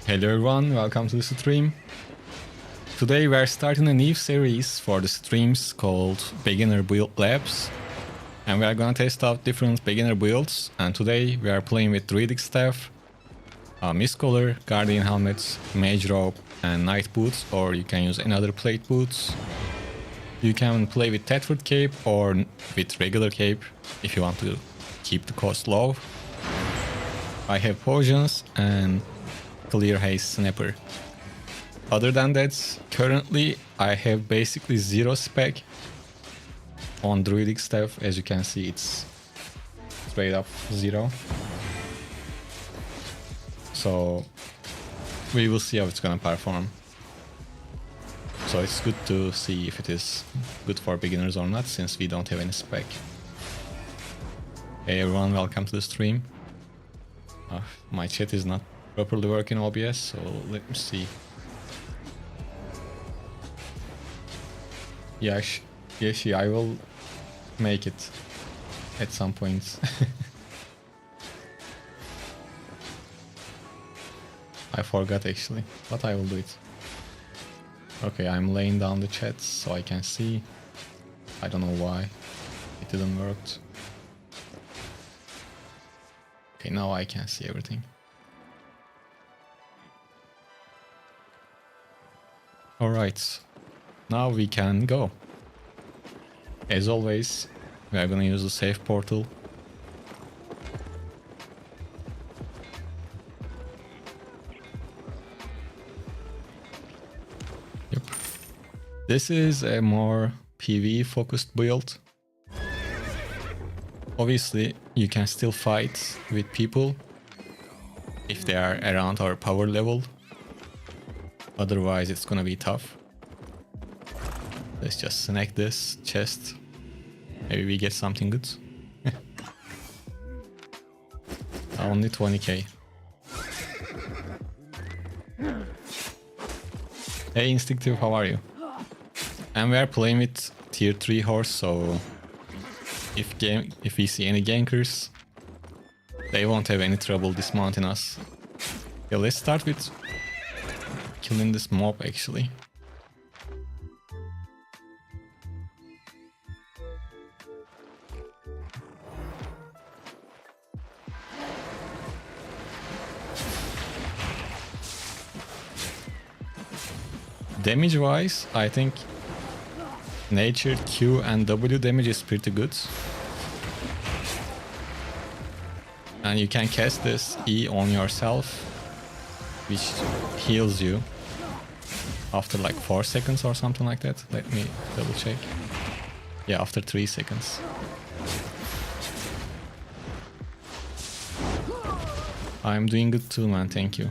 Hello everyone, welcome to the stream. Today we are starting a new series for the streams called Beginner Build Labs. And we are gonna test out different beginner builds. And today we are playing with Druidic Staff, Mist Collar, Guardian Helmets, Mage Robe and Knight Boots, or you can use another plate boots. You can play with Thetford Cape or with regular cape if you want to keep the cost low. I have potions and clear haste snapper. Other than that, currently I have basically zero spec on Druidic Staff. As you can see, it's straight up zero. So we will see how it's gonna perform. So it's good to see if it is good for beginners or not, since we don't have any spec. Hey everyone, welcome to the stream. My chat is not properly working OBS, so let me see. Yeshi, I will make it at some point. I forgot actually, but I will do it. Okay, I'm laying down the chat so I can see. I don't know why it didn't work. Okay, now I can see everything. Alright, now we can go. As always, we are gonna use the save portal. Yep. This is a more PvE focused build. Obviously, you can still fight with people if they are around our power level. Otherwise, it's gonna be tough. Let's just snag this chest. Maybe we get something good. Only 20k. Hey Instinctive, how are you? And we are playing with tier 3 horse, so if we see any gankers, they won't have any trouble dismounting us. Yeah, let's start with killing this mob actually. Damage wise, I think nature, Q and W damage is pretty good. And you can cast this E on yourself, which heals you after like 4 seconds or something like that. Let me double check. Yeah, after 3 seconds. I'm doing good too, man, thank you.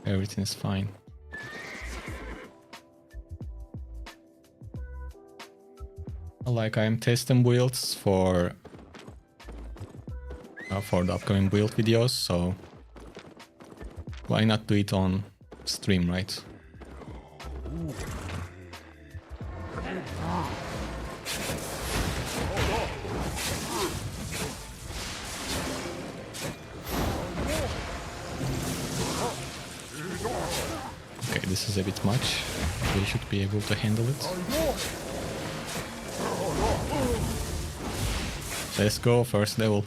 Everything is fine. Like, I'm testing builds for the upcoming build videos, so why not do it on stream, right? Okay, this is a bit much. We should be able to handle it. Let's go, first level.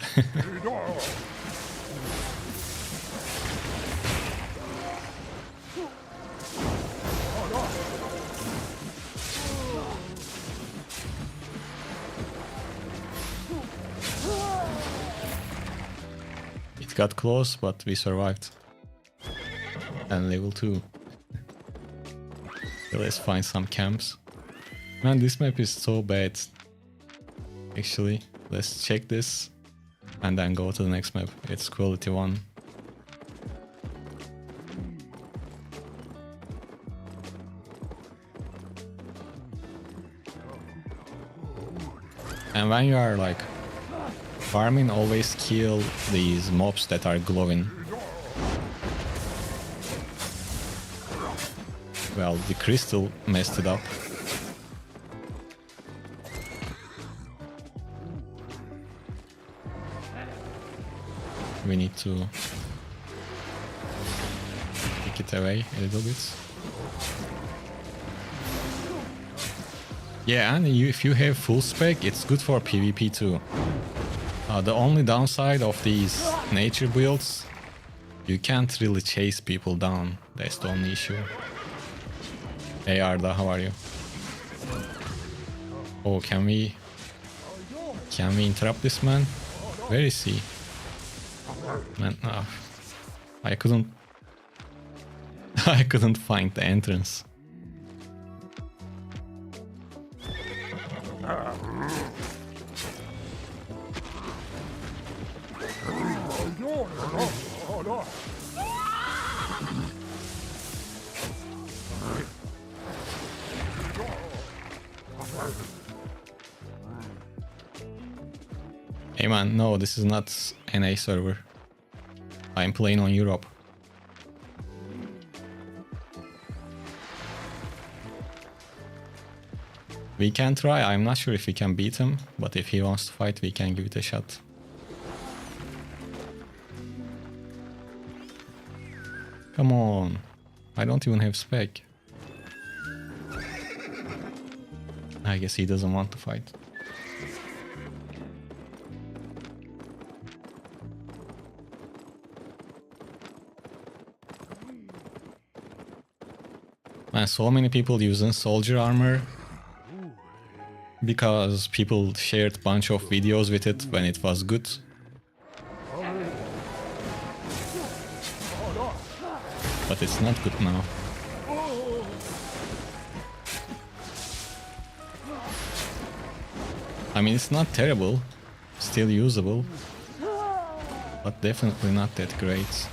It got close, but we survived. And level 2. Okay, let's find some camps. Man, this map is so bad. Actually, let's check this and then go to the next map. It's quality 1. And when you are like farming, always kill these mobs that are glowing. Well, the crystal messed it up. we need to take it away a little bit. Yeah, and if you have full spec, it's good for PvP too. The only downside of these nature builds, you can't really chase people down. That's the only issue. Hey Arda, how are you? Oh, can we interrupt this man? Where is he? Man, I couldn't find the entrance. Hey man, no, this is not NA server. I'm playing on Europe. We can try, I'm not sure if we can beat him, but if he wants to fight, we can give it a shot. Come on, I don't even have spec. I guess he doesn't want to fight. Man, so many people using soldier armor because people shared a bunch of videos with it when it was good. But it's not good now. I mean, it's not terrible, still usable, but definitely not that great.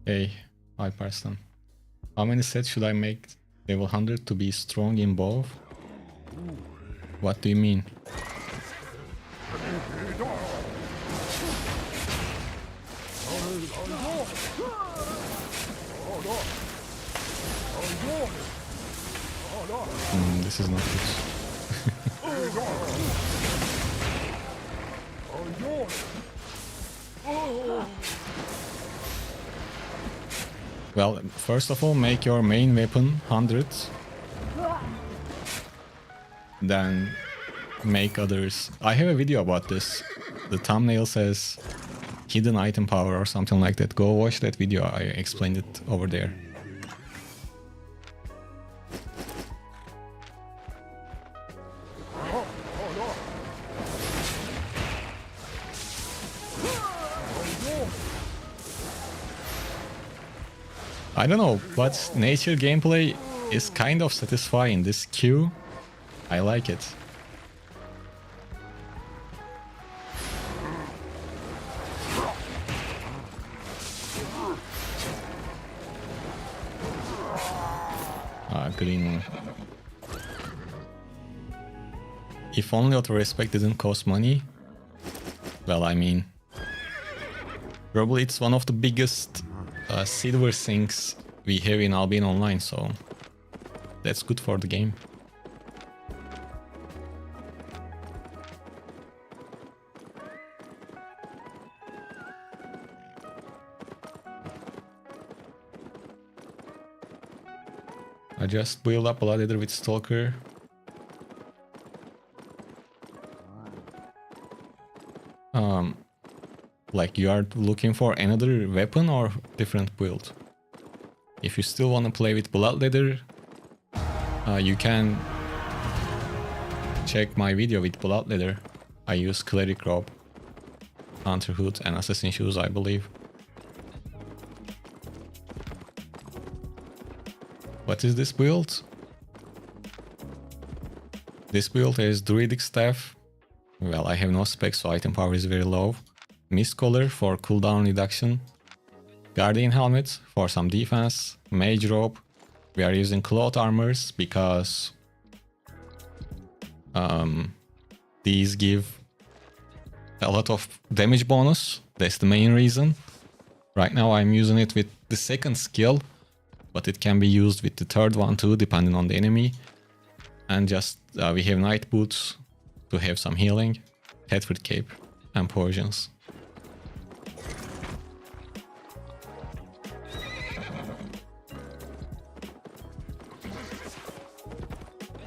Hey, hi Parson. How many sets should I make level 100 to be strong in both? What do you mean? This is not good. Well, first of all, make your main weapon 100. Then make others. I have a video about this. The thumbnail says hidden item power or something like that. Go watch that video. I explained it over there. I don't know, but nature gameplay is kind of satisfying. This Q, I like it. Green. If only auto-respec didn't cost money. Well, I mean, probably it's one of the biggest silver things we have in Albion Online, so that's good for the game. I just build up a ladder with Stalker. Like you are looking for another weapon or different build? If you still want to play with Blood Leather, you can check my video with Blood Leather. I use Cleric Robe, Hunter Hood and Assassin Shoes, I believe. What is this build? This build has Druidic Staff. Well, I have no specs, so item power is very low. Mist Collar for cooldown reduction. Guardian Helmet for some defense. Mage Robe. We are using cloth armors because these give a lot of damage bonus. That's the main reason. Right now I'm using it with the second skill, but it can be used with the third one too, depending on the enemy. And just we have Night Boots to have some healing, Headford Cape, and Potions.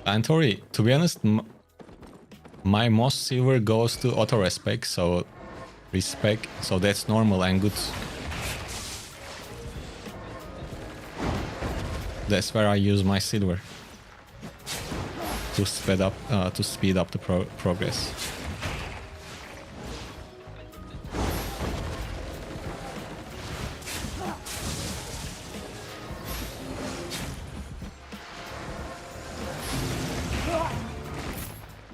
And Tori, to be honest, my most silver goes to auto-respec, so respec, so that's normal and good. That's where I use my silver to speed up the progress.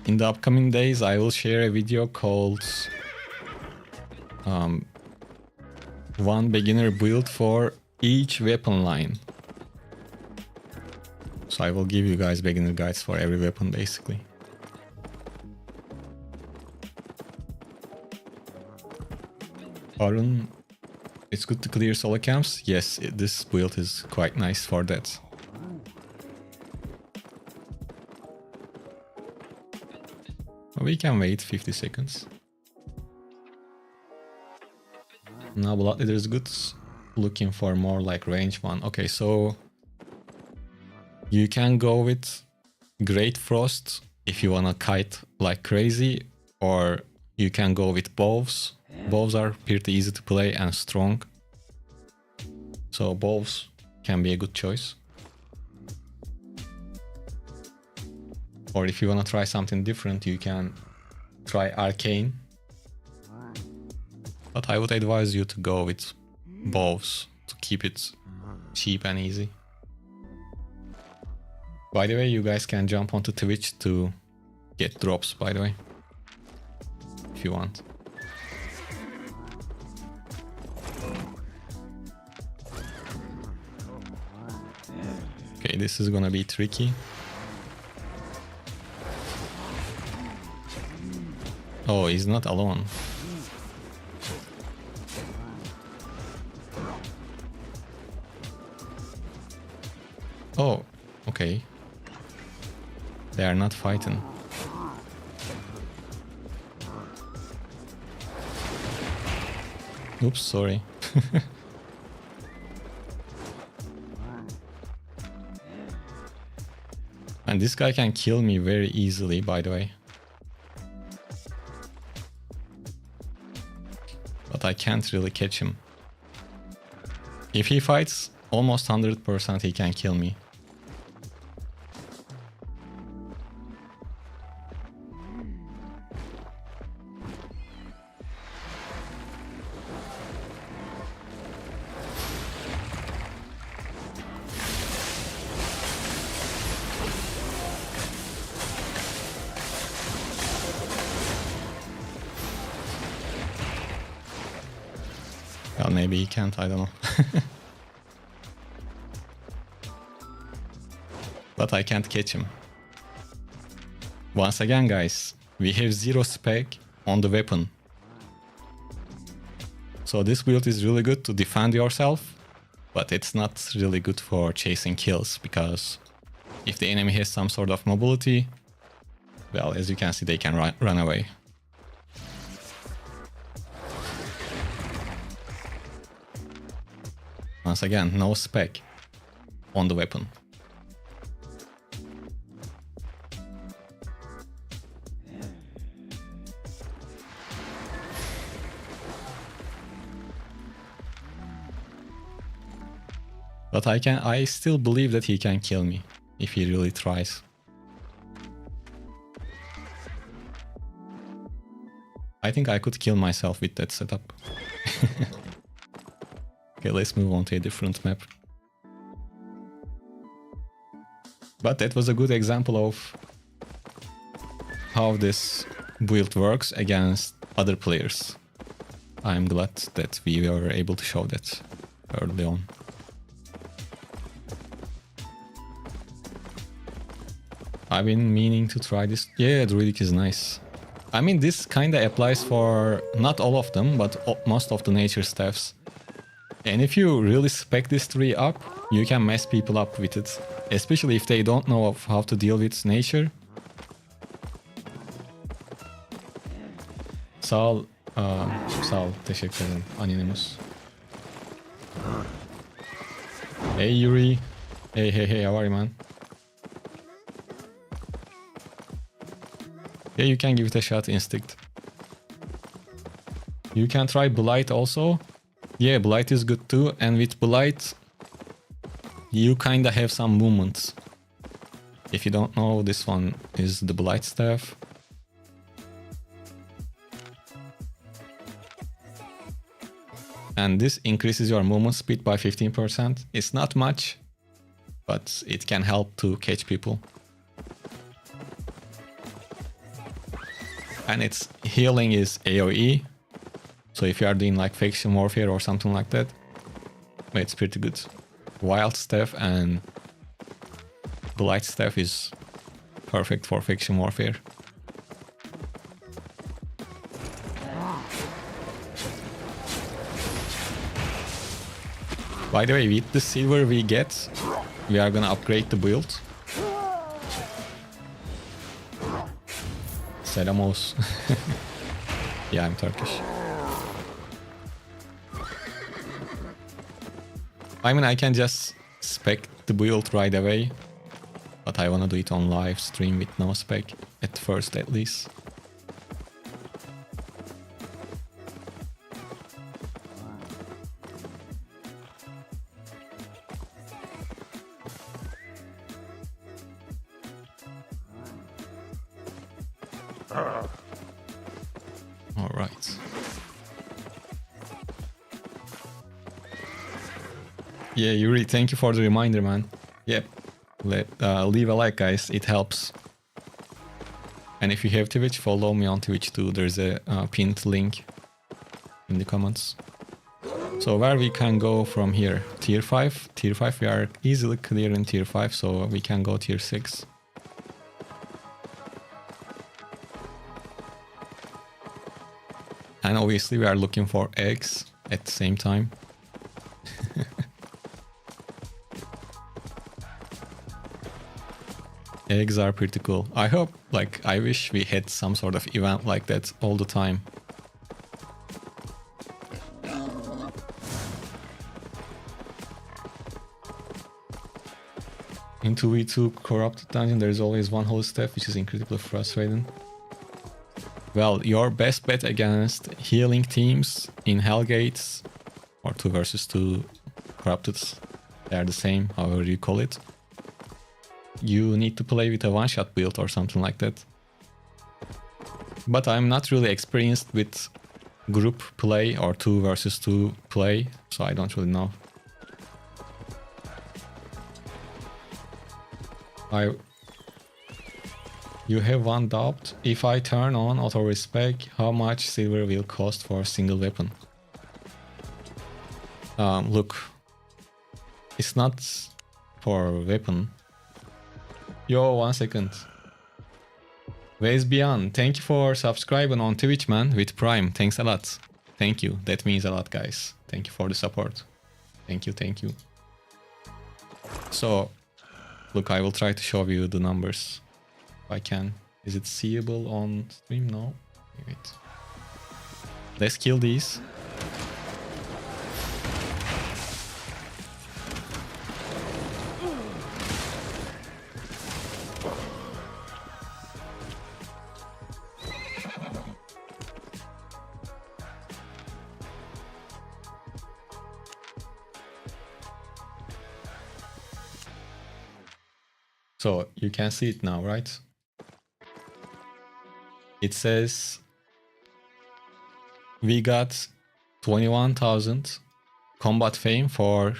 In the upcoming days, I will share a video called one beginner build for each weapon line. So I will give you guys beginner guides for every weapon basically. Arun, it's good to clear solo camps. Yes, this build is quite nice for that. We can wait 50 seconds. Now Blood Leader is good. Looking for more like range one. Okay, so you can go with Great Frost if you wanna kite like crazy, or you can go with bows. Bows are pretty easy to play and strong. So bows can be a good choice. Or if you wanna try something different, you can try Arcane. But I would advise you to go with bows to keep it cheap and easy. By the way, you guys can jump onto Twitch to get drops, by the way, if you want. Okay, this is gonna be tricky. Oh, he's not alone. Oh, okay. They are not fighting. Oops, sorry. And this guy can kill me very easily, by the way. But I can't really catch him. If he fights, almost 100% he can kill me. Well, maybe he can't, I don't know. But I can't catch him. Once again, guys, we have 0 spec on the weapon. So this build is really good to defend yourself, but it's not really good for chasing kills, because if the enemy has some sort of mobility, well, as you can see, they can run away. Once again, no spec on the weapon. But I still believe that he can kill me if he really tries. I think I could kill myself with that setup. Okay, let's move on to a different map. But that was a good example of how this build works against other players. I'm glad that we were able to show that early on. I've been meaning to try this. Yeah, Druidic is nice. I mean, this kinda applies for not all of them, but most of the nature staffs. And if you really spec this tree up, you can mess people up with it. Especially if they don't know of how to deal with nature. Sağ ol, teşekkür ederim. Anonymous. Hey Yuri. Hey, how are you, man? Yeah, you can give it a shot, Instinct. You can try Blight also. Yeah, Blight is good too, and with Blight, you kinda have some movement. If you don't know, this one is the Blight Staff. And this increases your movement speed by 15%. It's not much, but it can help to catch people. And its healing is AoE. So if you are doing like faction warfare or something like that, it's pretty good. Wild Staff and Blight Staff is perfect for faction warfare. By the way, with the silver we get, we are gonna upgrade the build. Selamos. Yeah, I'm Turkish. I mean, I can just spec the build right away, but I wanna do it on live stream with no spec, at first at least. Alright. Yeah, Yuri, thank you for the reminder, man. Yep. Leave a like, guys. It helps. And if you have Twitch, follow me on Twitch too. There's a pinned link in the comments. So where we can go from here? Tier 5. Tier 5, we are easily clear in Tier 5, so we can go Tier 6. And obviously we are looking for eggs at the same time. Eggs are pretty cool. I hope, I wish we had some sort of event like that all the time. In 2v2 corrupted dungeon, there is always one holy staff, which is incredibly frustrating. Well, your best bet against healing teams in Hellgates, or 2 versus 2 corrupted, they are the same, however you call it. You need to play with a one-shot build or something like that. But I'm not really experienced with group play or 2 versus 2 play, so I don't really know. You have one doubt. If I turn on auto-respec, how much silver will cost for a single weapon? Look, it's not for weapon. Yo, 1 second. Ways Beyond, thank you for subscribing on Twitch, man, with Prime. Thanks a lot. Thank you. That means a lot, guys. Thank you for the support. Thank you, thank you. So, look, I will try to show you the numbers. If I can. Is it seeable on stream? No. Wait. Let's kill these. So you can see it now, right? It says we got 21,000 combat fame for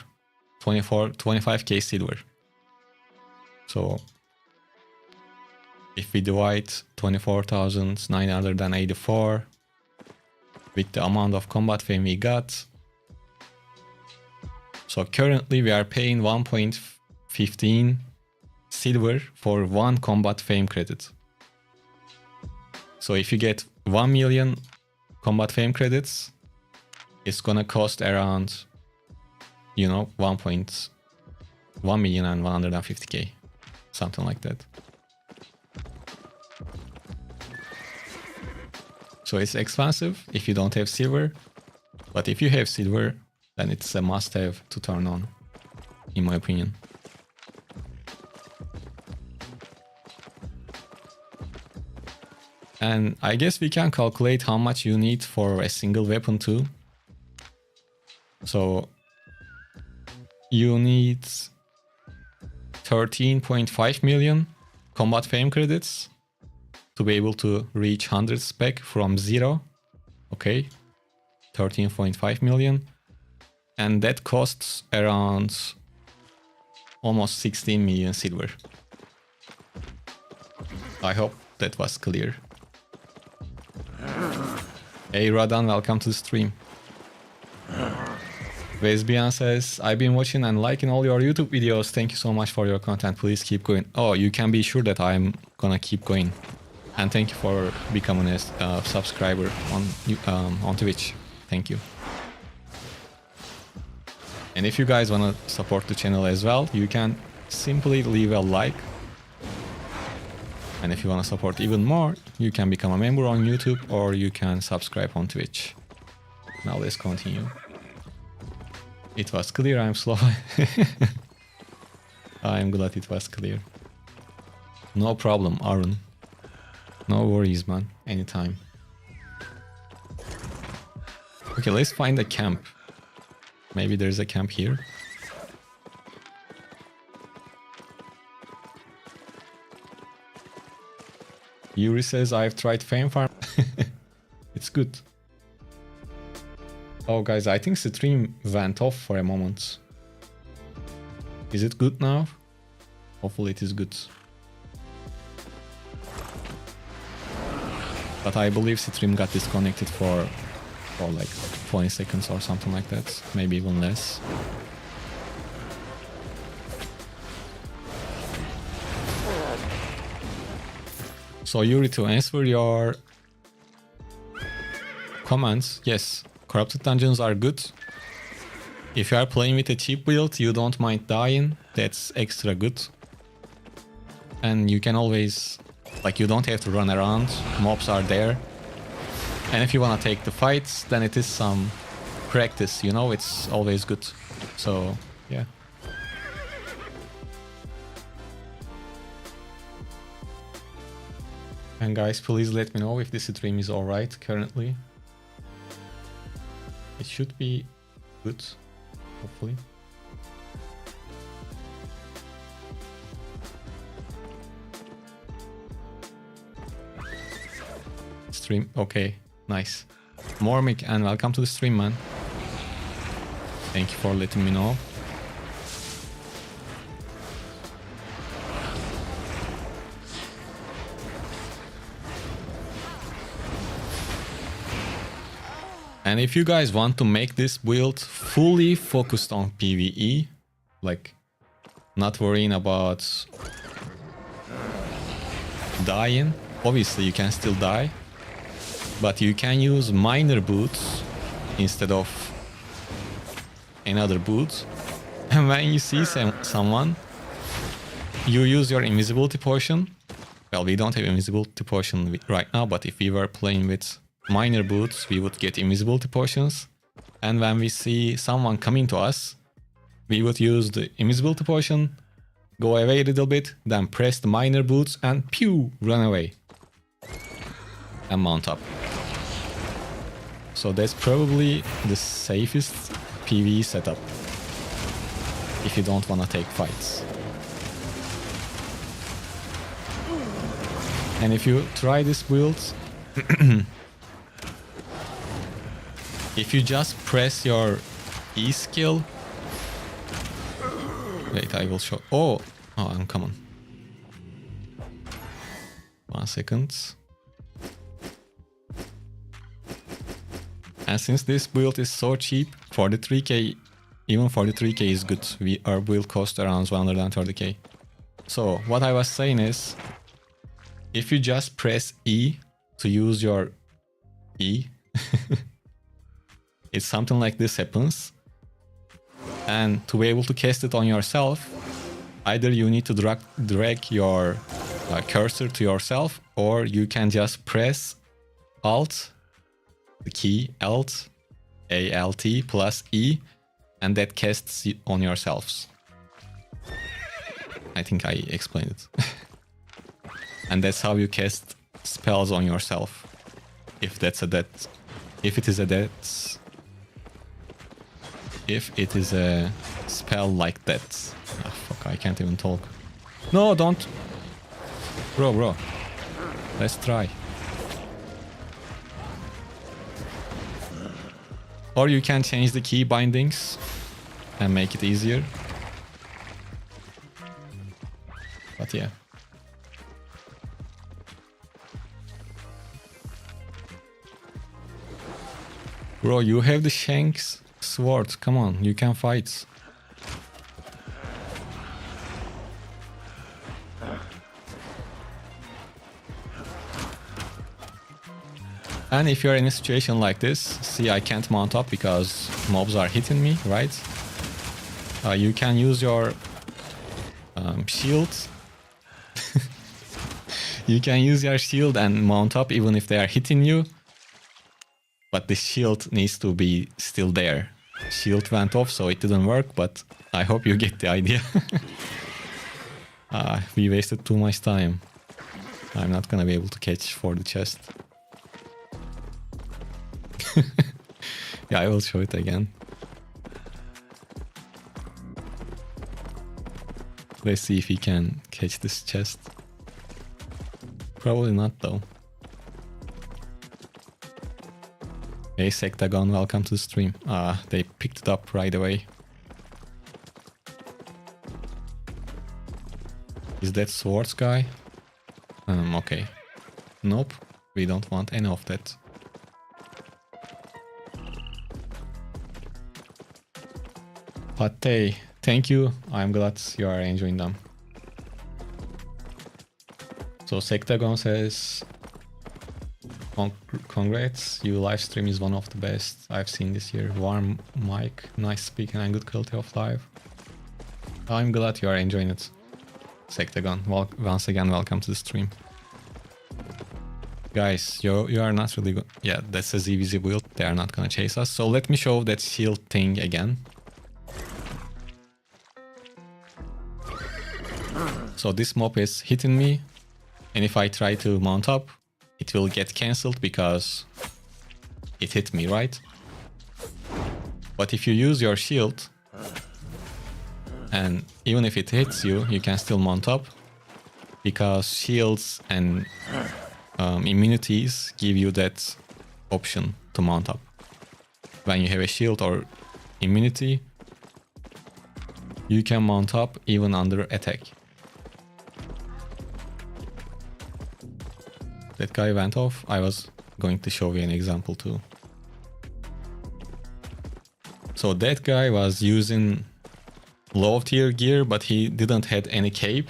25k silver. So if we divide 24,984 with the amount of combat fame we got, so currently we are paying 1.15 silver for 1 combat fame credit. So if you get 1 million combat fame credits, it's gonna cost around, you know, 1.1 million and 150k, something like that. So it's expensive if you don't have silver, but if you have silver, then it's a must-have to turn on, in my opinion. And I guess we can calculate how much you need for a single weapon too. So you need 13.5 million combat fame credits to be able to reach 100 spec from 0. Okay, 13.5 million. And that costs around almost 16 million silver. I hope that was clear. Hey Radan, welcome to the stream. Vesbian says, I've been watching and liking all your YouTube videos. Thank you so much for your content. Please keep going. Oh, you can be sure that I'm gonna keep going. And thank you for becoming a subscriber on Twitch. Thank you. And if you guys wanna support the channel as well, you can simply leave a like. And if you wanna support even more, you can become a member on YouTube or you can subscribe on Twitch. Now let's continue. It was clear, I'm slow. I'm glad it was clear. No problem, Arun. No worries, man. Anytime. Okay, let's find a camp. Maybe there's a camp here. Yuri says, I've tried Fame Farm. It's good. Oh, guys, I think stream went off for a moment. Is it good now? Hopefully it is good. But I believe stream got disconnected for like 20 seconds or something like that. Maybe even less. So Yuri, to answer your comments, yes, corrupted dungeons are good. If you are playing with a cheap build, you don't mind dying, that's extra good. And you can always, like, you don't have to run around, mobs are there. And if you want to take the fights, then it is some practice, you know, it's always good. So, yeah. And guys, please let me know if this stream is alright currently. It should be good, hopefully. Stream, okay, nice. Mormic, and welcome to the stream, man. Thank you for letting me know. And if you guys want to make this build fully focused on PvE, like not worrying about dying, obviously you can still die, but you can use minor boots instead of another boot. And when you see someone, you use your invisibility potion. Well, we don't have invisibility potion right now, but if we were playing with minor boots, we would get invisibility potions. And when we see someone coming to us, we would use the invisibility potion, go away a little bit, then press the minor boots and pew, run away. And mount up. So that's probably the safest PvE setup if you don't want to take fights. And if you try this build, if you just press your E skill... Wait, I will show... Oh, I'm coming. 1 second. And since this build is so cheap, 43k, even 43k is good. Our build cost around 130k. So what I was saying is, if you just press E to use your E. It's something like this happens. And to be able to cast it on yourself, either you need to drag your cursor to yourself, or you can just press Alt, the key Alt, A-L-T plus E, and that casts it on yourselves. I think I explained it. And that's how you cast spells on yourself. If that's a death. If it is a death. If it is a spell like that. Ah, fuck, I can't even talk. No, don't. Bro. Let's try. Or you can change the key bindings and make it easier. But yeah. Bro, you have the Shanks sword. Come on, you can fight. And if you're in a situation like this, see, I can't mount up because mobs are hitting me, right? You can use your shield. You can use your shield and mount up even if they are hitting you. But the shield needs to be still there. Shield went off, so it didn't work, but I hope you get the idea. We wasted too much time. I'm not gonna be able to catch for the chest. Yeah, I will show it again. Let's see if we can catch this chest. Probably not though. Hey Sectagon, welcome to the stream. They picked it up right away. Is that swords guy? Okay. Nope, we don't want any of that. But hey, thank you. I'm glad you are enjoying them. So Sectagon says, congrats, your live stream is one of the best I've seen this year. Warm mic, nice speaking and good quality of life. I'm glad you are enjoying it. Sectagon, once again, welcome to the stream. Guys, you are not really good. Yeah, that's a ZVZ build. They are not gonna chase us. So let me show that shield thing again. So this mob is hitting me, and if I try to mount up, it will get cancelled because it hit me, right? But if you use your shield, and even if it hits you, you can still mount up, because shields and immunities give you that option to mount up. When you have a shield or immunity, you can mount up even under attack. That guy went off. I was going to show you an example too. So that guy was using low tier gear, but he didn't have any cape.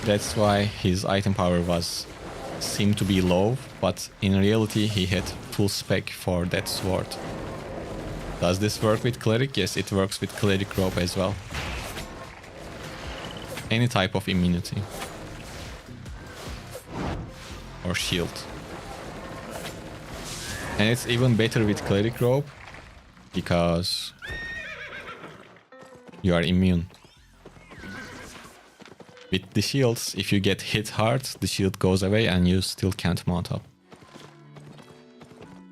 That's why his item power seemed to be low, but in reality he had full spec for that sword. Does this work with cleric? Yes, it works with cleric robe as well. Any type of immunity or shield. And it's even better with cleric robe because you are immune. With the shields, if you get hit hard, the shield goes away and you still can't mount up.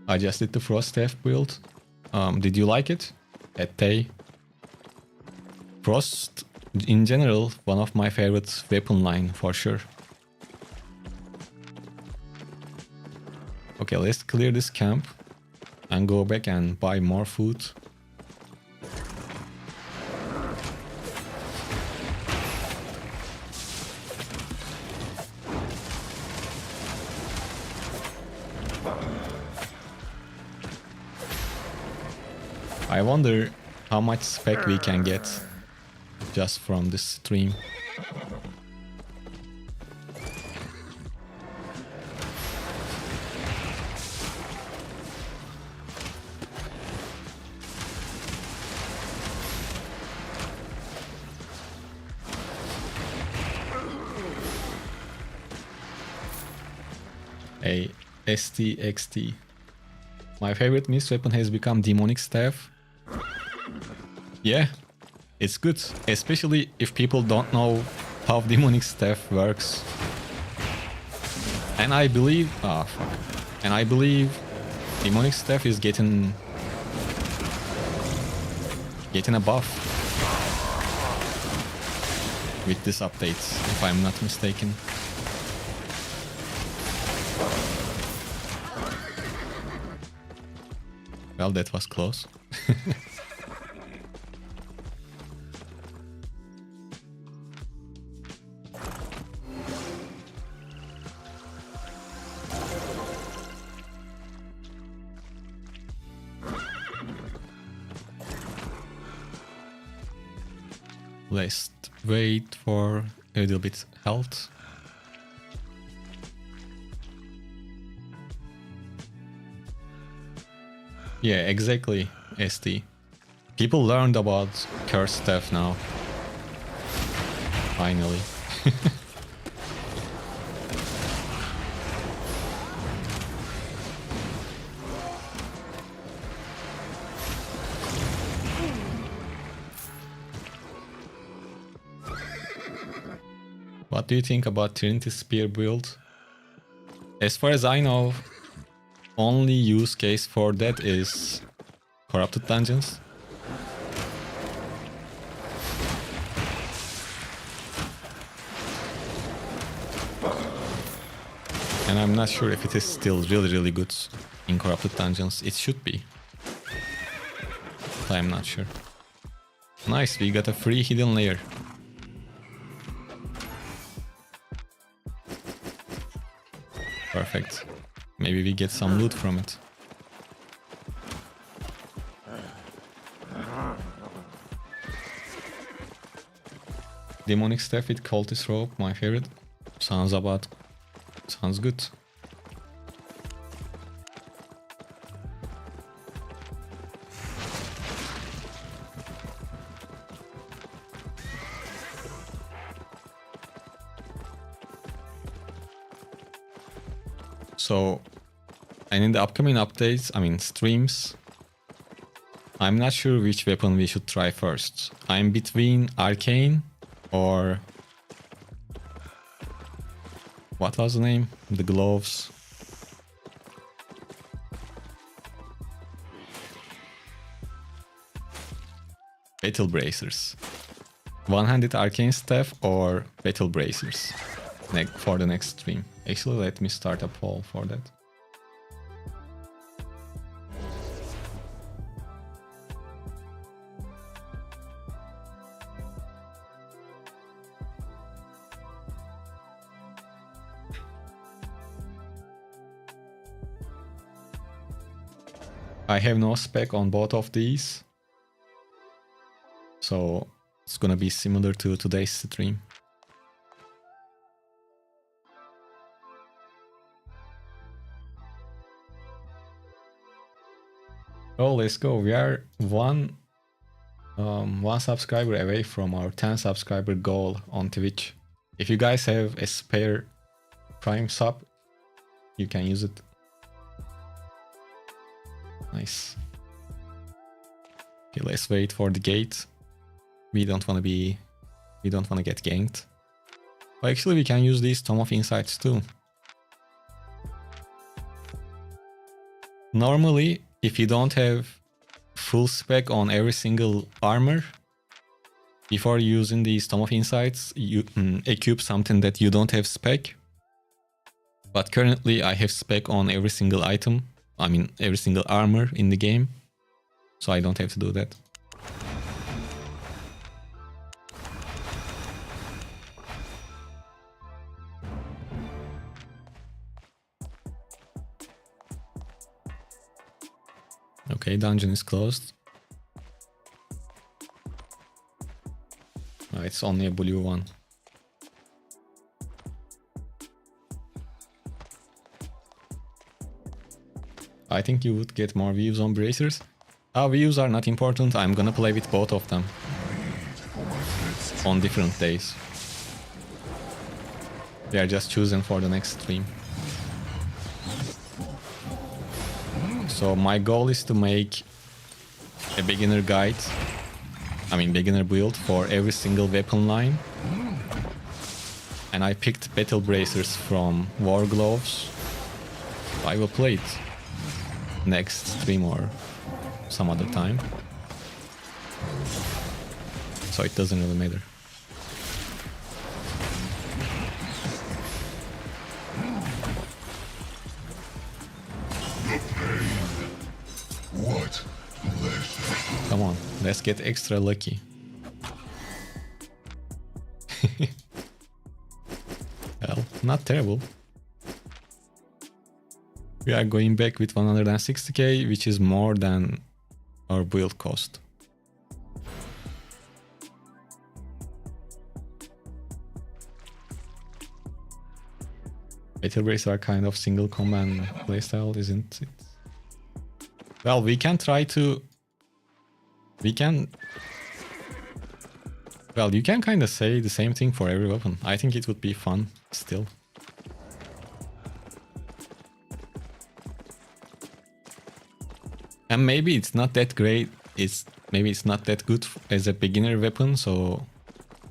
I just did the Frost Staff build. Did you like it? Ettei. Frost, in general, one of my favorite weapon line for sure. Okay, let's clear this camp and go back and buy more food. I wonder how much spec we can get just from this stream. A STXT. My favorite mist weapon has become Demonic Staff. Yeah, it's good, especially if people don't know how Demonic Staff works. And I believe... ah, fuck. And I believe Demonic Staff is getting a buff with this update, if I'm not mistaken. Well, that was close. Let's wait for a little bit health. Yeah, exactly, ST. People learned about curse staff now. Finally. What do you think about Trinity Spear build? As far as I know, only use case for that is Corrupted Dungeons. And I'm not sure if it is still really good in Corrupted Dungeons. It should be. But I'm not sure. Nice, we got a free hidden layer. Perfect. Maybe we get some loot from it. Demonic Staff with Cultist Rope, my favorite. Sounds good. So, and in the upcoming updates, I mean streams, I'm not sure which weapon we should try first. I'm between Arcane or... what was the name? The gloves. Battle Bracers. One-handed Arcane Staff or Battle Bracers for the next stream. Actually, let me start a poll for that. I have no spec on both of these, so it's gonna be similar to today's stream. Oh, let's go. We are one subscriber away from our 10 subscriber goal on Twitch. If you guys have a spare Prime sub, you can use it. Nice. Okay, let's wait for the gate. We don't want to get ganked. Well, actually, we can use these Tome of Insights too. Normally, if you don't have full spec on every single armor, before using these Tome of Insights, you equip something that you don't have spec. But currently I have spec on every single item, I mean every single armor in the game, so I don't have to do that. Okay, dungeon is closed. Oh, it's only a blue one. I think you would get more views on bracers. Views are not important, I'm gonna play with both of them on different days. We are just choosing for the next stream. So my goal is to make a beginner guide, beginner build for every single weapon line. And I picked battle bracers from War Gloves. I will play it next stream or some other time. So it doesn't really matter. What pleasure. Come on, let's get extra lucky. Well, not terrible. We are going back with 160k, which is more than our build cost. Battle Brace are kind of single command playstyle, isn't it? Well, we can try to... Well, you can kind of say the same thing for every weapon. I think it would be fun still. And maybe it's not that great. Maybe it's not that good as a beginner weapon. So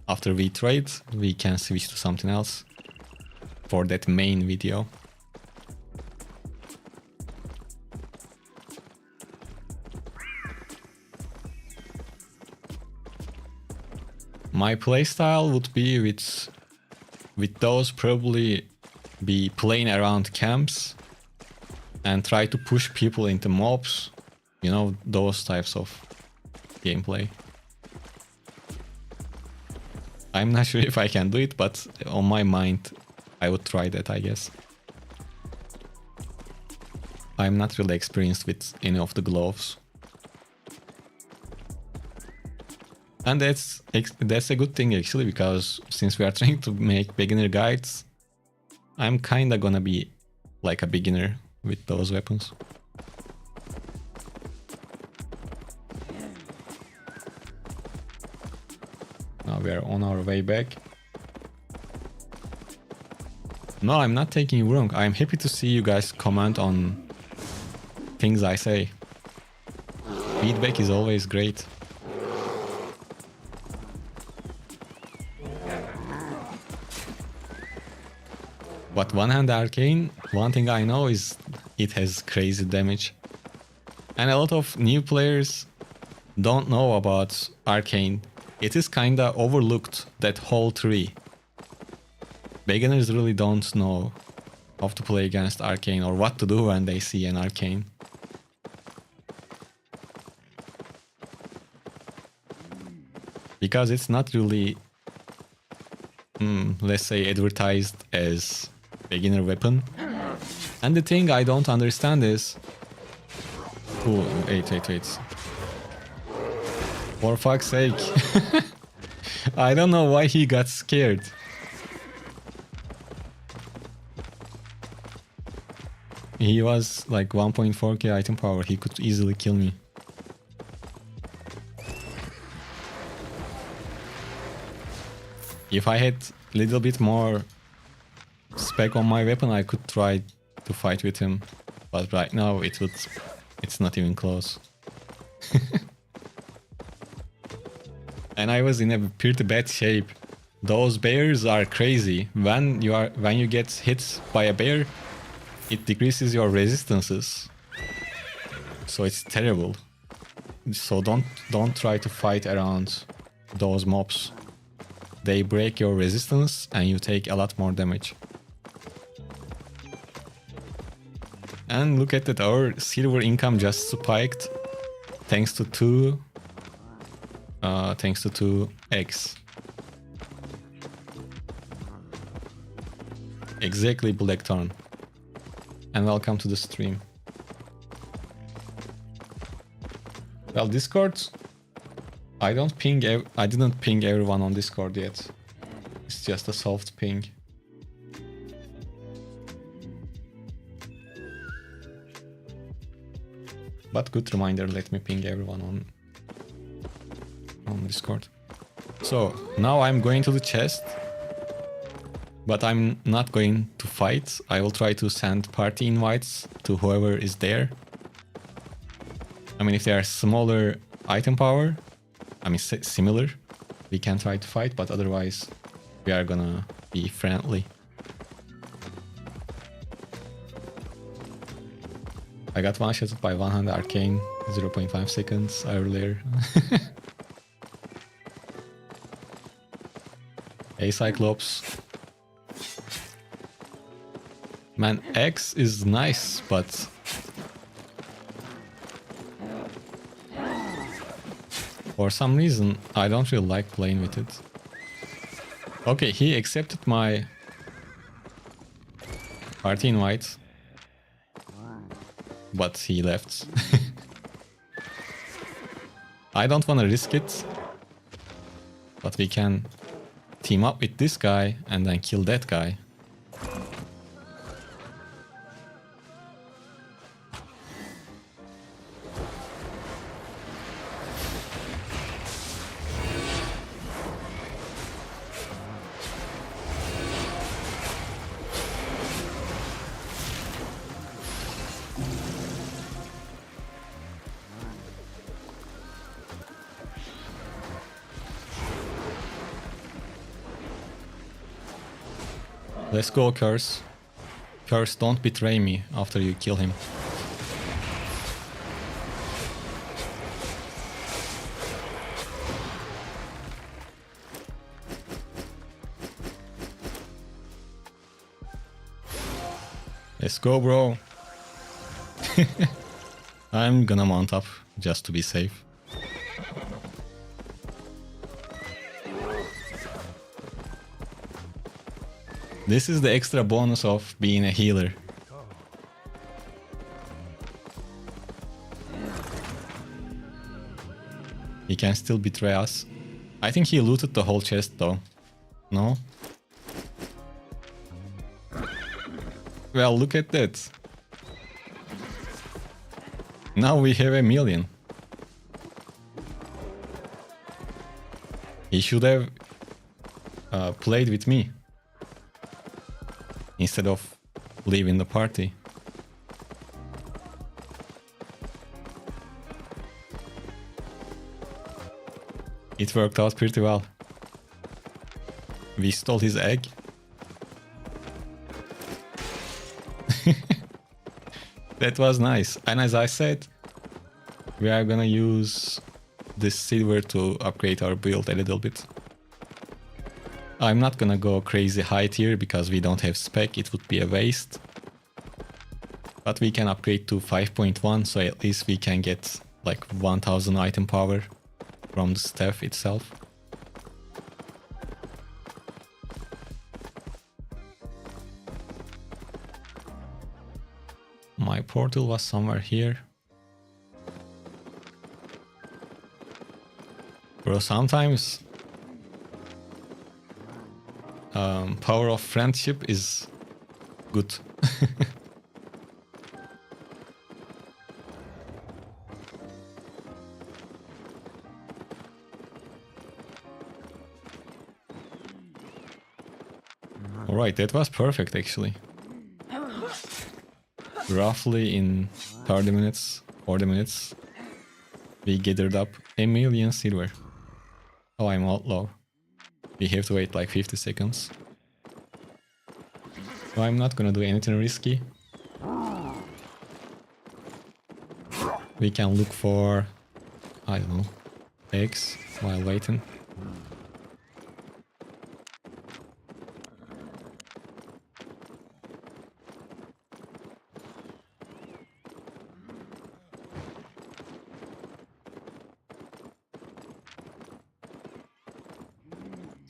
after we trade, we can switch to something else for that main video. My playstyle would be with those probably be playing around camps and try to push people into mobs. You know, those types of gameplay. I'm not sure if I can do it, but on my mind, I would try that, I guess. I'm not really experienced with any of the gloves. And that's a good thing actually, because since we are trying to make beginner guides, I'm kinda gonna be like a beginner with those weapons. Now we are on our way back. No, I'm not taking you wrong. I'm happy to see you guys comment on things I say. Feedback is always great. But one-hand arcane, one thing I know is it has crazy damage. And a lot of new players don't know about arcane. It is kinda overlooked, that whole tree. Beginners really don't know how to play against arcane or what to do when they see an arcane. Because it's not really, let's say, advertised as beginner weapon. And the thing I don't understand is... Oh, wait. For fuck's sake. I don't know why he got scared. He was like 1.4k item power. He could easily kill me. If I had a little bit more spec on my weapon, I could try to fight with him. But right now it's not even close. And I was in a pretty bad shape. Those bears are crazy. When you get hit by a bear, it decreases your resistances. So it's terrible. So don't try to fight around those mobs. They break your resistance and you take a lot more damage. And look at that, our silver income just spiked thanks to two eggs. Exactly, Blackthorn. And welcome to the stream. Well, Discord, I didn't ping everyone on Discord yet. It's just a soft ping. But good reminder, let me ping everyone on Discord. So now I'm going to the chest, but I'm not going to fight. I will try to send party invites to whoever is there. I mean, if they are smaller item power, I mean, similar, we can try to fight, but otherwise we are gonna be friendly. I got one-shotted by 100 arcane 0.5 seconds earlier. A Cyclops. Man, X is nice, but for some reason I don't really like playing with it. Okay, he accepted my party invite, but he left. I don't want to risk it, but we can team up with this guy and then kill that guy. Let's go, Curse. Curse, don't betray me after you kill him. Let's go, bro. I'm gonna mount up just to be safe. This is the extra bonus of being a healer. He can still betray us. I think he looted the whole chest though. No? Well, look at that. Now we have 1 million. He should have played with me instead of leaving the party. It worked out pretty well. We stole his egg. That was nice. And as I said, we are gonna use this silver to upgrade our build a little bit. I'm not gonna go crazy high tier because we don't have spec, it would be a waste. But we can upgrade to 5.1, so at least we can get like 1000 item power from the staff itself. My portal was somewhere here. Bro, sometimes power of friendship is good. Alright, that was perfect actually. Roughly in 30 minutes, 40 minutes, we gathered up 1 million silver. Oh, I'm outlaw. We have to wait like 50 seconds. So I'm not gonna do anything risky. We can look for, I don't know, eggs while waiting.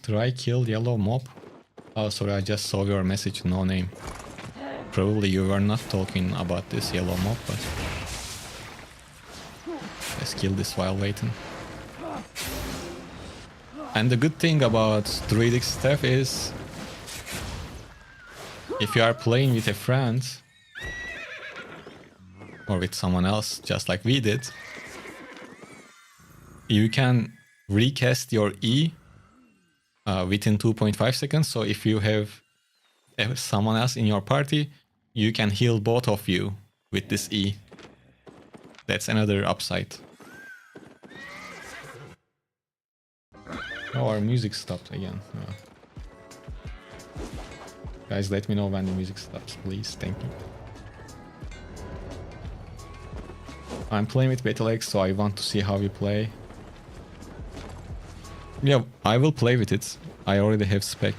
Try kill yellow mob. Oh, sorry, I just saw your message, no name. Probably you were not talking about this yellow mob, but let's kill this while waiting. And the good thing about Druidic Staff is if you are playing with a friend or with someone else, just like we did, you can recast your E within 2.5 seconds. So if you have someone else in your party, you can heal both of you with this E. That's another upside. Oh, our music stopped again. Oh. Guys, let me know when the music stops, please. Thank you. I'm playing with BattleX, so I want to see how you play. Yeah, I will play with it. I already have spec.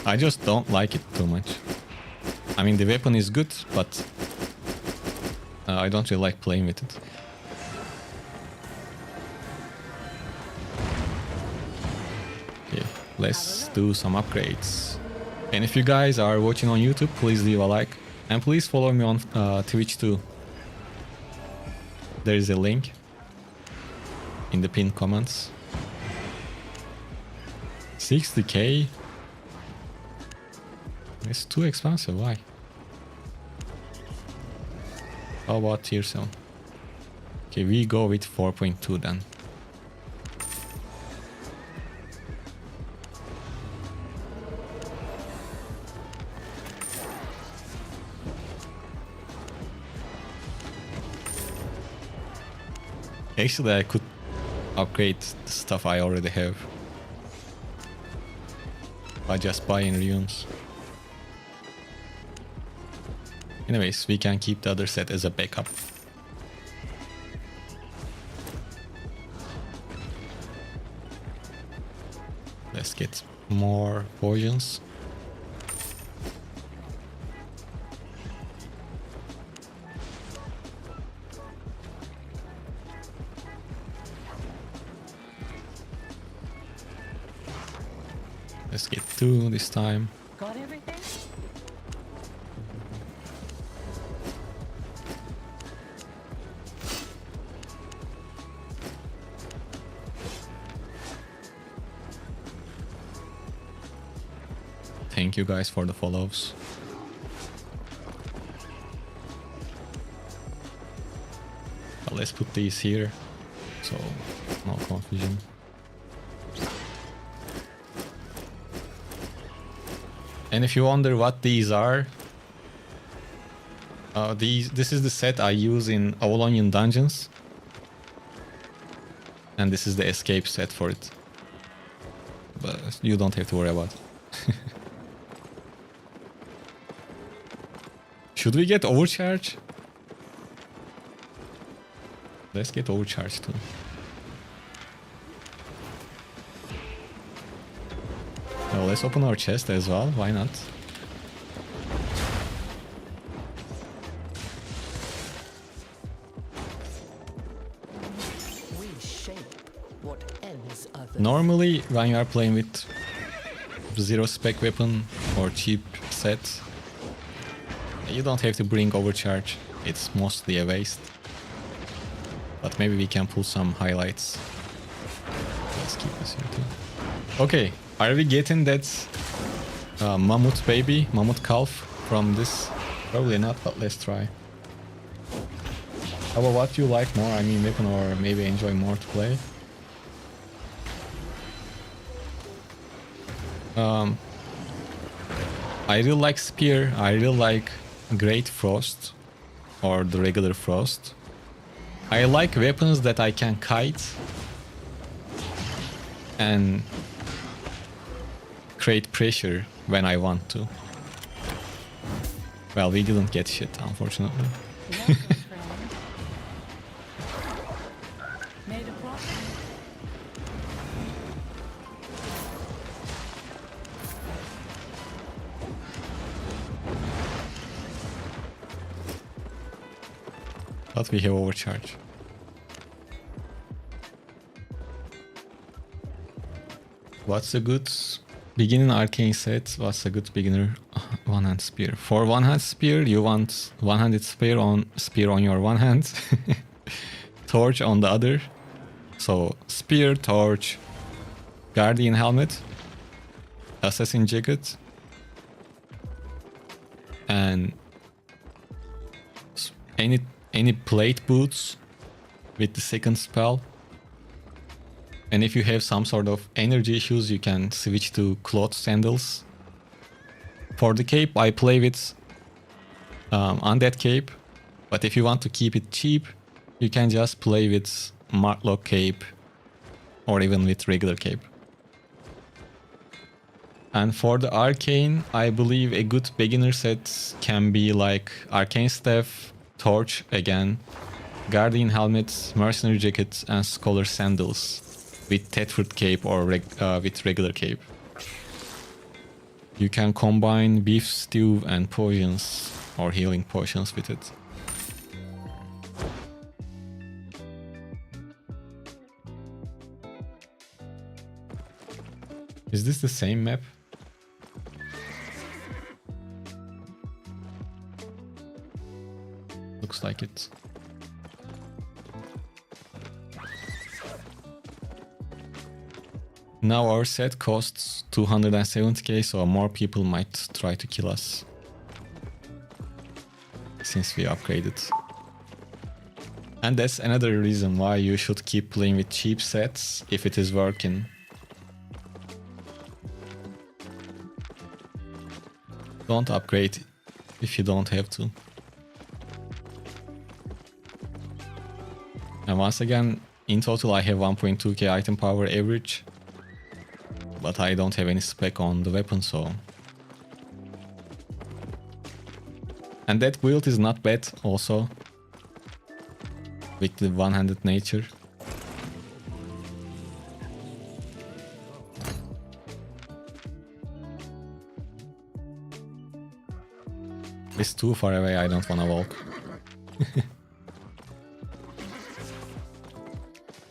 I just don't like it too much. I mean, the weapon is good, but I don't really like playing with it. Okay, let's do some upgrades. And if you guys are watching on YouTube, please leave a like. And please follow me on Twitch too. There is a link in the pinned comments. 60k? It's too expensive, why? How about tier 7? Okay, we go with 4.2 then. Actually, I could upgrade the stuff I already have by just buying runes. Anyways, we can keep the other set as a backup. Let's get more potions. Let's get 2 this time. Got everything? Thank you guys for the follows. But let's put these here, so no confusion. And if you wonder what these are, this is the set I use in Avalonian dungeons, and this is the escape set for it. But you don't have to worry about it. Should we get overcharge? Let's get overcharge too. Well, let's open our chest as well, why not? We shape what ends others. Normally, when you are playing with zero spec weapon or cheap set, you don't have to bring overcharge. It's mostly a waste. But maybe we can pull some highlights. Let's keep this here too. Okay, are we getting that mammoth baby, mammoth calf from this? Probably not, but let's try. How about what you like more? I mean, weapon or maybe enjoy more to play? I really like spear. I really like Great Frost or the regular Frost. I like weapons that I can kite and create pressure when I want to. Well, we didn't get shit, unfortunately. Made a profit. But we have overcharge. What's a good beginning arcane set? What's a good beginner one-hand spear? For one-hand spear, you want one-handed spear on your one hand, torch on the other. So spear, torch, guardian helmet, assassin jacket, and any plate boots with the second spell. And if you have some sort of energy issues, you can switch to cloth sandals. For the cape, I play with undead cape But if you want to keep it cheap, you can just play with Martlock Cape or even with regular Cape. And for the Arcane, I believe a good beginner set can be like Arcane Staff, Torch again, Guardian Helmet, Mercenary Jacket, and Scholar Sandals with Thetford Cape or with regular Cape. You can combine Beef Stew and Potions or Healing Potions with it. Is this the same map? Looks like it. Now our set costs 270k, so more people might try to kill us. Since we upgraded. And that's another reason why you should keep playing with cheap sets if it is working. Don't upgrade if you don't have to. And once again, in total I have 1.2k item power average. But I don't have any spec on the weapon, so... And that build is not bad also. With the one-handed nature. It's too far away, I don't wanna walk.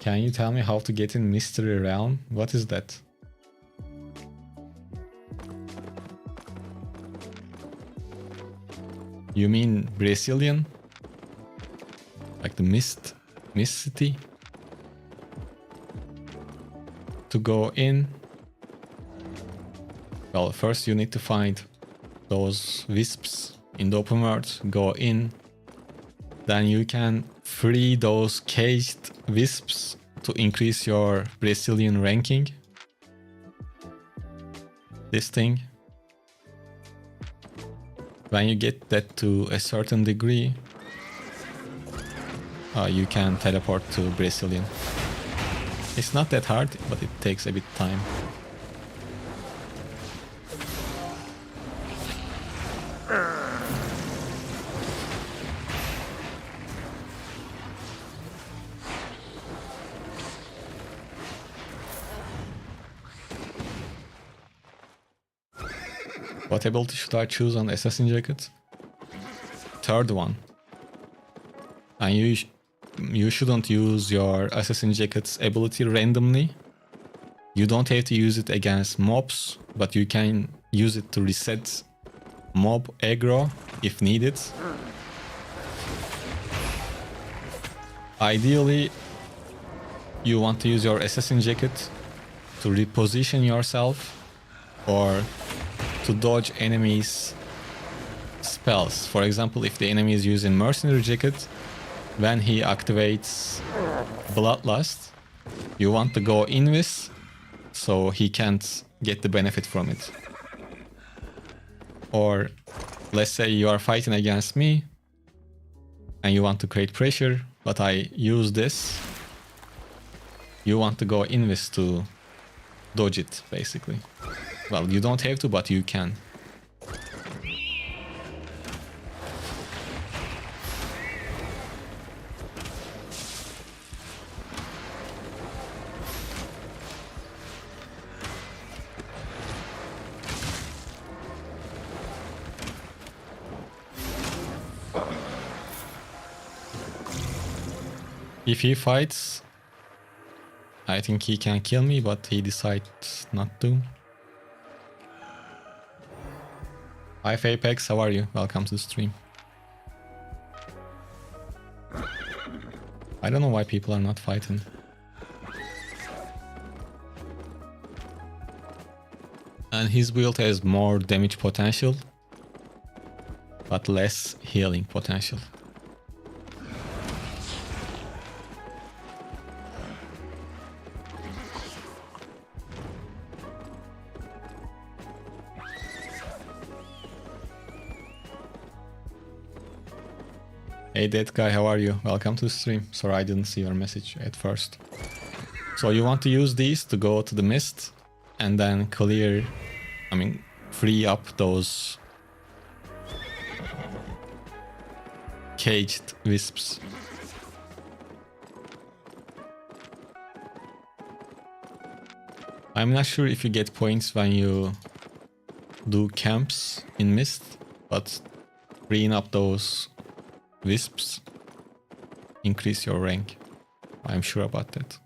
Can you tell me how to get in Mystery Realm? What is that? You mean Brazilian? Like the Mist City? To go in... Well, first you need to find those wisps in the open world, go in. Then you can free those caged wisps to increase your Brazilian ranking. This thing. When you get that to a certain degree, you can teleport to Brazilian. It's not that hard, but it takes a bit time. What ability should I choose on Assassin Jacket? Third one. And you shouldn't use your Assassin Jacket's ability randomly. You don't have to use it against mobs, but you can use it to reset mob aggro if needed. Ideally, you want to use your Assassin Jacket to reposition yourself or to dodge enemies' spells. For example, if the enemy is using Mercenary Jacket, when he activates Bloodlust, you want to go in with, so he can't get the benefit from it. Or let's say you are fighting against me and you want to create pressure, but I use this. You want to go in with to dodge it, basically. Well, you don't have to, but you can. If he fights, I think he can kill me, but he decides not to. Hi Apex, how are you? Welcome to the stream. I don't know why people are not fighting. And his build has more damage potential, but less healing potential. Hey dead guy, how are you? Welcome to the stream. Sorry I didn't see your message at first. So you want to use these to go to the mist and then clear, free up those caged wisps. I'm not sure if you get points when you do camps in mist, but freeing up those wisps increase your rank. I'm sure about that.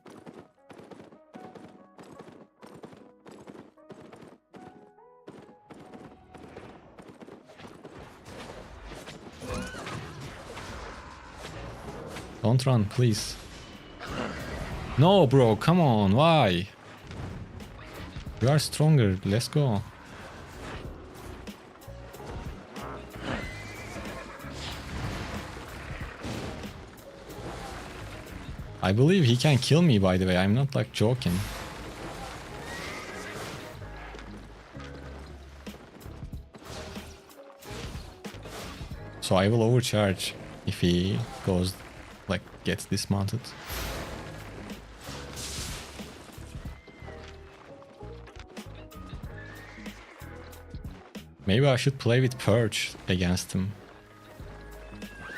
Don't run, please. No, bro, come on, why? You are stronger, let's go. I believe he can kill me, by the way, I'm not like joking. So I will overcharge if he goes, like, gets dismounted. Maybe I should play with Purge against him,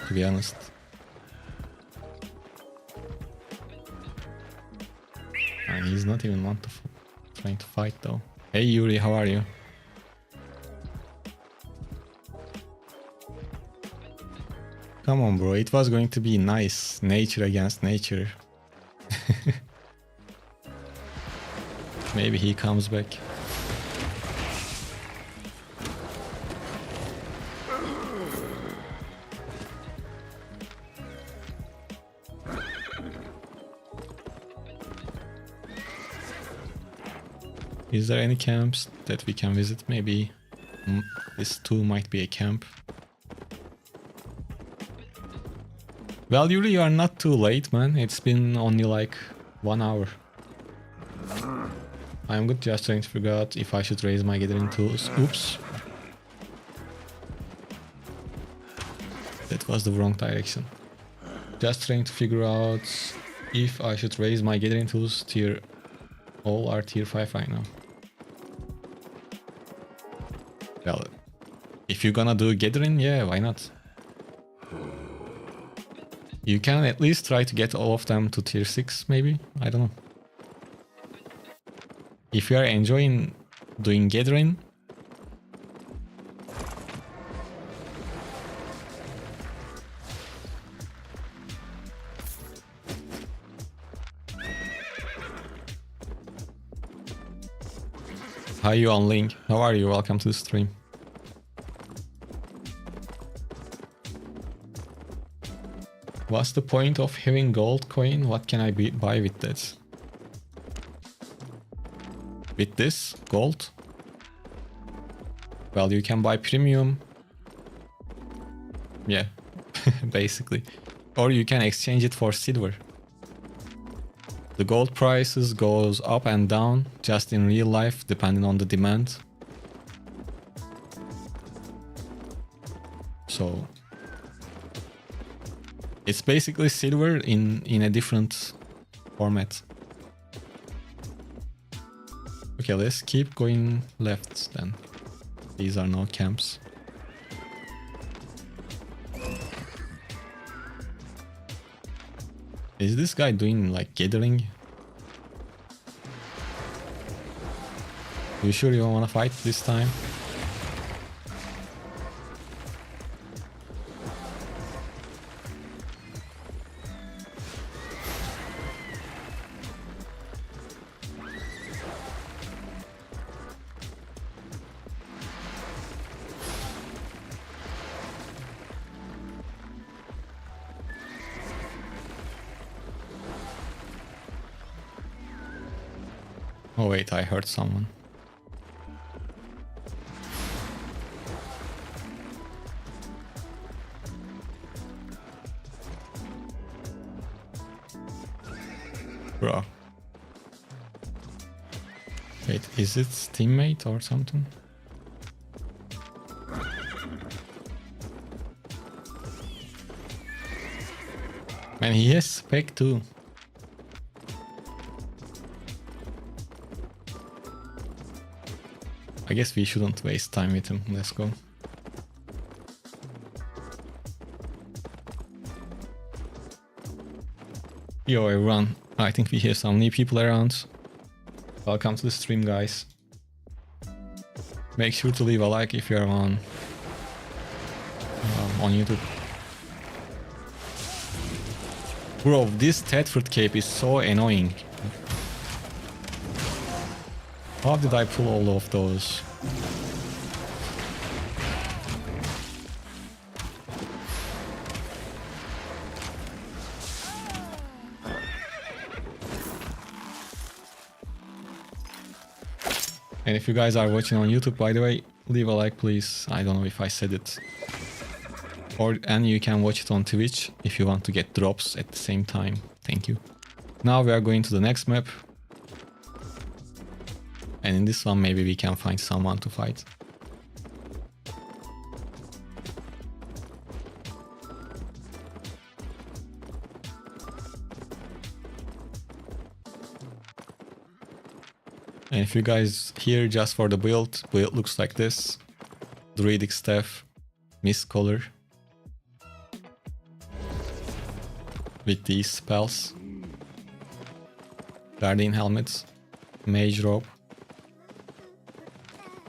to be honest. And he's not even trying to fight though. Hey Yuri, how are you? Come on bro, it was going to be nice. Nature against nature. Maybe he comes back. Is there any camps that we can visit? Maybe this too might be a camp. Well, Yuri, you are not too late, man. It's been only like 1 hour. I'm good, just trying to figure out if I should raise my gathering tools. Oops. That was the wrong direction. Just trying to figure out if I should raise my gathering tools tier. All are tier 5 right now. Well, if you're gonna do gathering, yeah, why not? You can at least try to get all of them to tier 6, maybe? I don't know. If you are enjoying doing gathering, hi you on link, how are you? Welcome to the stream. What's the point of having gold coin? What can I buy with that? With this gold? Well, you can buy premium. Yeah, basically. Or you can exchange it for silver. The gold prices goes up and down just in real life depending on the demand. So it's basically silver in a different format. Okay, let's keep going left then. These are no camps. Is this guy doing like gathering? You sure you don't want to fight this time? Oh wait, I heard someone. Bro. Wait, is it teammate or something? Man, he has spec too. I guess we shouldn't waste time with him. Let's go. Yo everyone, I think we have some new people around. Welcome to the stream, guys. Make sure to leave a like if you're on YouTube. Bro, this Thetford cape is so annoying. How did I pull all of those? And if you guys are watching on YouTube, by the way, leave a like please. I don't know if I said it. And you can watch it on Twitch if you want to get drops at the same time. Thank you. Now we are going to the next map. And in this one maybe we can find someone to fight. And if you guys here just for the build looks like this. Druidic Staff, Mist Collar. With these spells. Guardian Helmets, Mage Robe,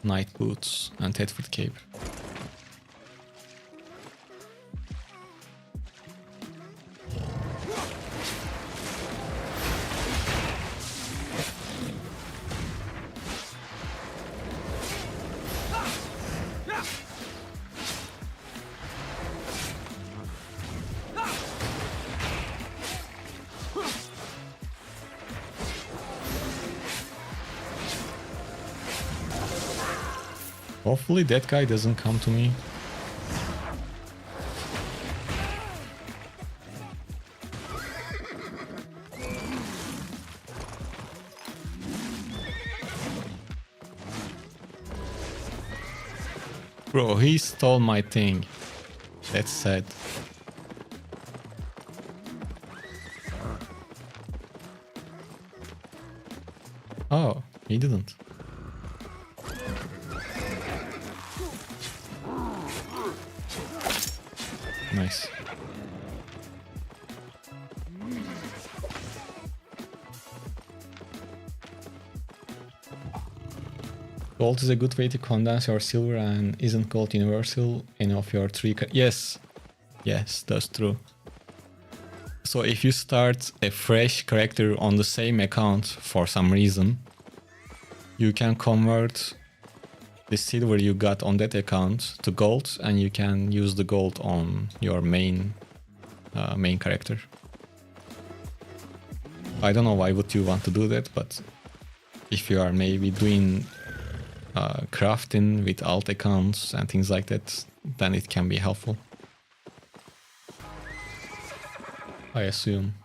Knight Boots and Thetford Cape. Hopefully that guy doesn't come to me. Bro, he stole my thing. That's sad. Oh, he didn't. Nice. Gold is a good way to condense your silver, and isn't gold universal in of your three? Yes, yes, that's true. So if you start a fresh character on the same account for some reason, you can convert the silver you got on that account to gold, and you can use the gold on your main character. I don't know why would you want to do that, but if you are maybe doing crafting with alt accounts and things like that, then it can be helpful, I assume.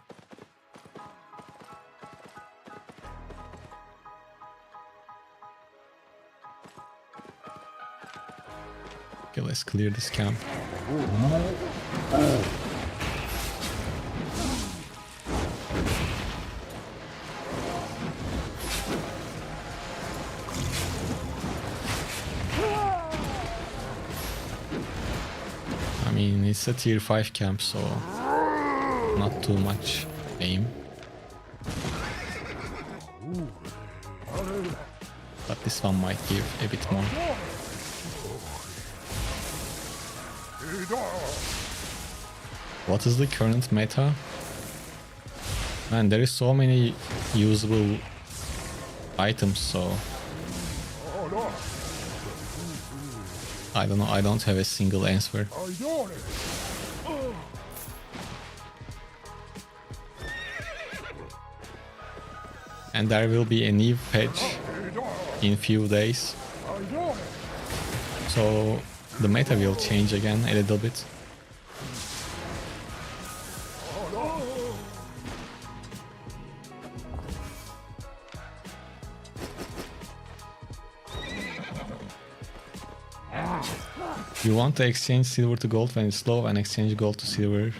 Okay, let's clear this camp. I mean, it's a tier 5 camp, so not too much aim. But this one might give a bit more. What is the current meta? Man, there is so many usable items, so I don't know, I don't have a single answer. And there will be a new patch in few days, so the meta will change again a little bit. You want to exchange silver to gold when it's low, and exchange gold to silver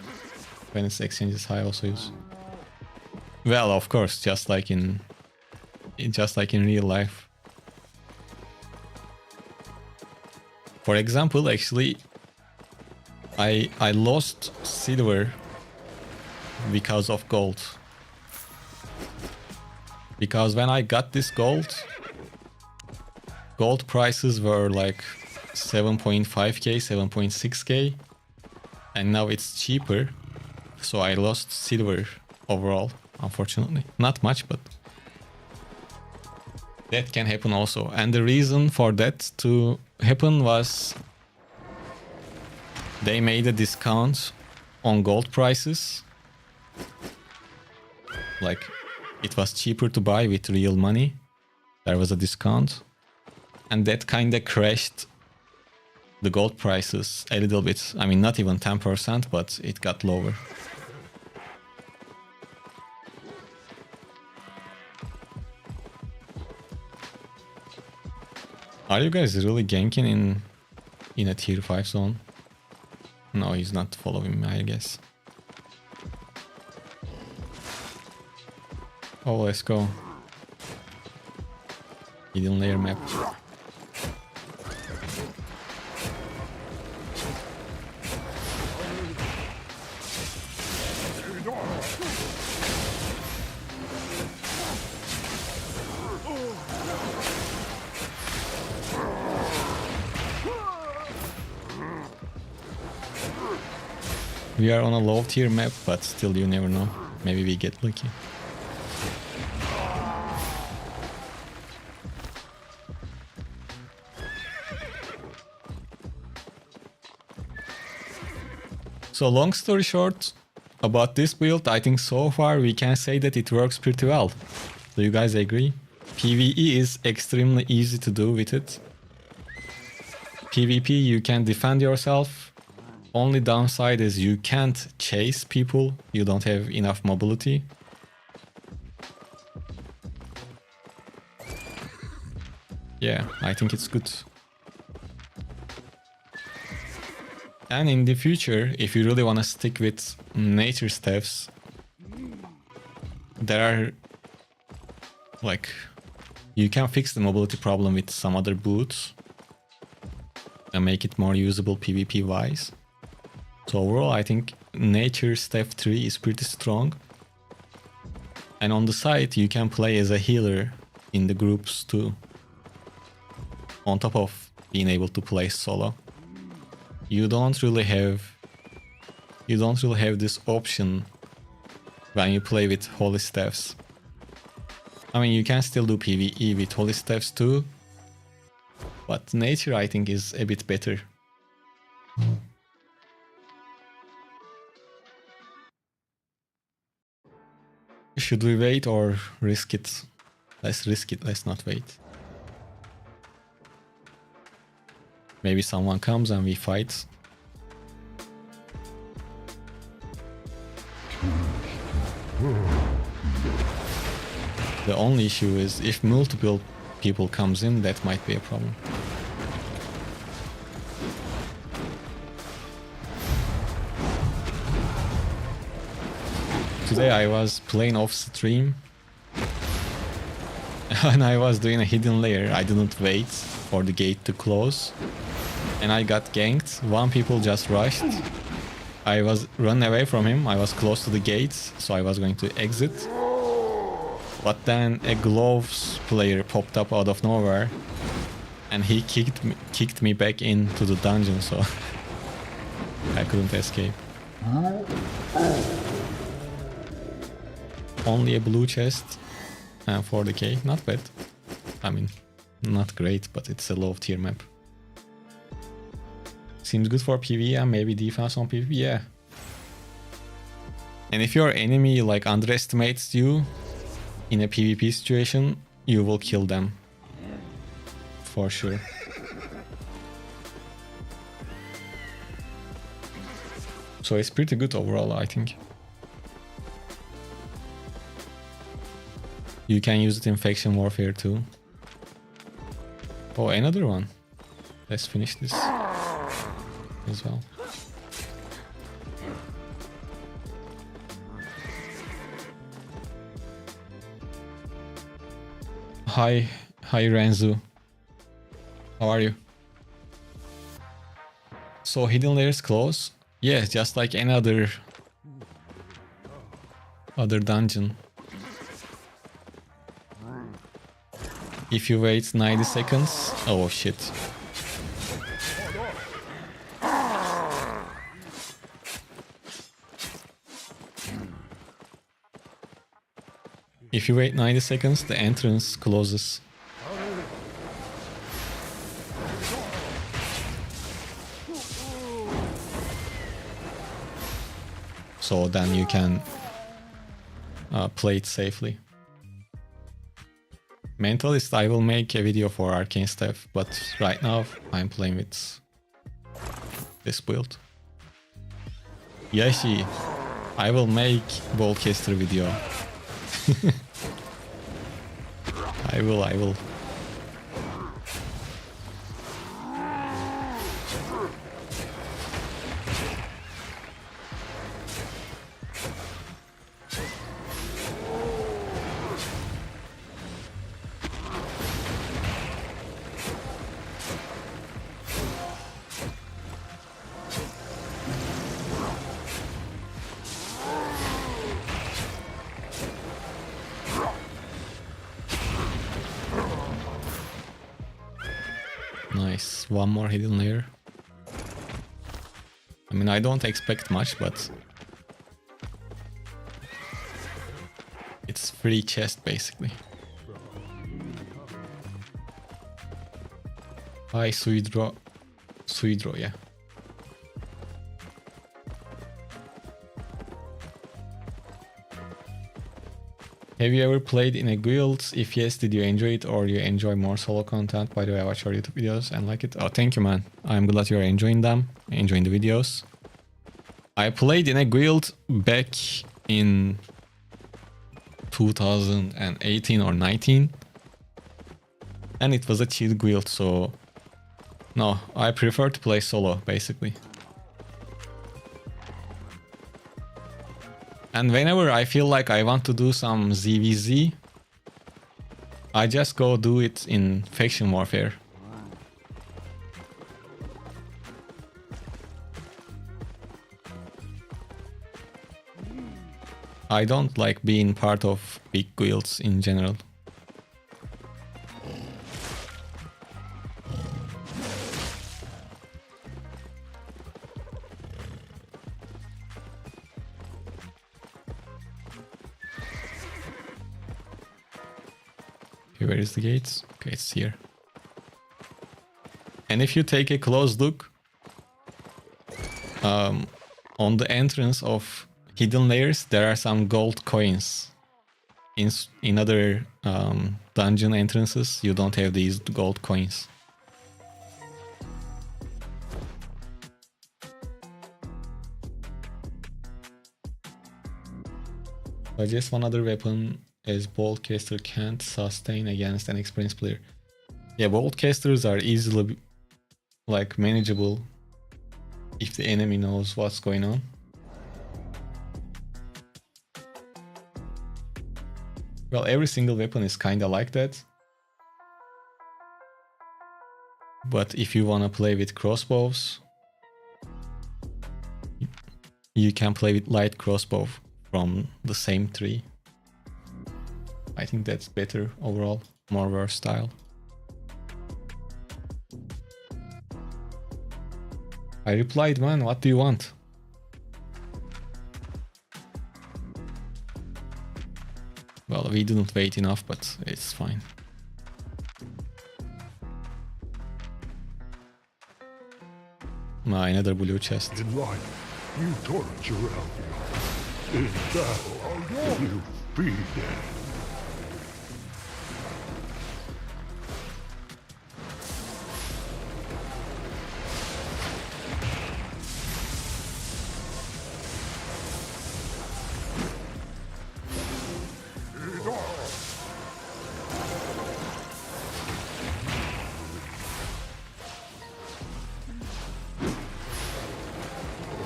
When its exchange is high, also use. Well, of course, just like in real life. For example, actually, I lost silver because of gold. Because when I got this gold prices were like 7.5k, 7.6k, and now it's cheaper. So I lost silver overall, unfortunately. Not much, but that can happen also. And the reason for that to happen was they made a discount on gold prices. Like, it was cheaper to buy with real money. There was a discount. And that kind of crashed the gold prices a little bit. I mean, not even 10%, but it got lower. Are you guys really ganking in a tier 5 zone? No, he's not following me, I guess. Oh, let's go. Hidden layer map. We are on a low tier map, but still you never know. Maybe we get lucky. So long story short, about this build, I think so far we can say that it works pretty well. Do you guys agree? PvE is extremely easy to do with it. PvP, you can defend yourself. Only downside is you can't chase people. You don't have enough mobility. Yeah, I think it's good. And in the future, if you really want to stick with nature staffs, there are, like, you can fix the mobility problem with some other boots and make it more usable PvP wise. So overall, I think nature staff 3 is pretty strong. And on the side, you can play as a healer in the groups too, on top of being able to play solo. You don't really have this option when you play with holy staffs. I mean, you can still do PvE with holy staffs too, but nature, I think, is a bit better. Should we wait or risk it? Let's risk it, let's not wait. Maybe someone comes and we fight. The only issue is if multiple people comes in, that might be a problem. Today I was playing off stream and I was doing a hidden layer. I didn't wait for the gate to close and I got ganked. One people just rushed. I was running away from him. I was close to the gates, so I was going to exit. But then a gloves player popped up out of nowhere and he kicked me back into the dungeon, so I couldn't escape. Only a blue chest and 40k, not bad. I mean, not great, but it's a low tier map. Seems good for PvE and maybe defense on PvP, yeah. And if your enemy like underestimates you in a PvP situation, you will kill them. For sure. So it's pretty good overall, I think. You can use it in faction warfare too. Oh, another one. Let's finish this as well. hi Renzu. How are you? So hidden layers close? Yes, just like any other dungeon. If you wait 90 seconds... Oh shit. If you wait 90 seconds, the entrance closes. So then you can play it safely. Mentalist, I will make a video for Arcane Staff, but right now I'm playing with this build. Yashi, I will make Boltcaster video. I will. Nice, one more hidden layer. I mean, I don't expect much, but it's free chest basically. Hi, Suidro, yeah. Have you ever played in a guild? If yes, did you enjoy it or you enjoy more solo content? By the way, I watch your YouTube videos and like it. Oh, thank you, man. I'm glad you're enjoying them, enjoying the videos. I played in a guild back in 2018 or 19. And it was a chill guild, so... No, I prefer to play solo, basically. And whenever I feel like I want to do some ZVZ, I just go do it in faction warfare. I don't like being part of big guilds in general. Where is the gates? Okay, it's here. And if you take a close look on the entrance of hidden layers, there are some gold coins. In other dungeon entrances, you don't have these gold coins. So just one other weapon, as Boltcaster can't sustain against an experienced player. Yeah, Boltcasters are easily like manageable if the enemy knows what's going on. Well, every single weapon is kinda like that. But if you wanna play with crossbows, you can play with light crossbow from the same tree. I think that's better overall, more versatile. I replied, man, what do you want? Well, we didn't wait enough, but it's fine. Another blue chest. In life, you torture Albion. In battle, you feed it.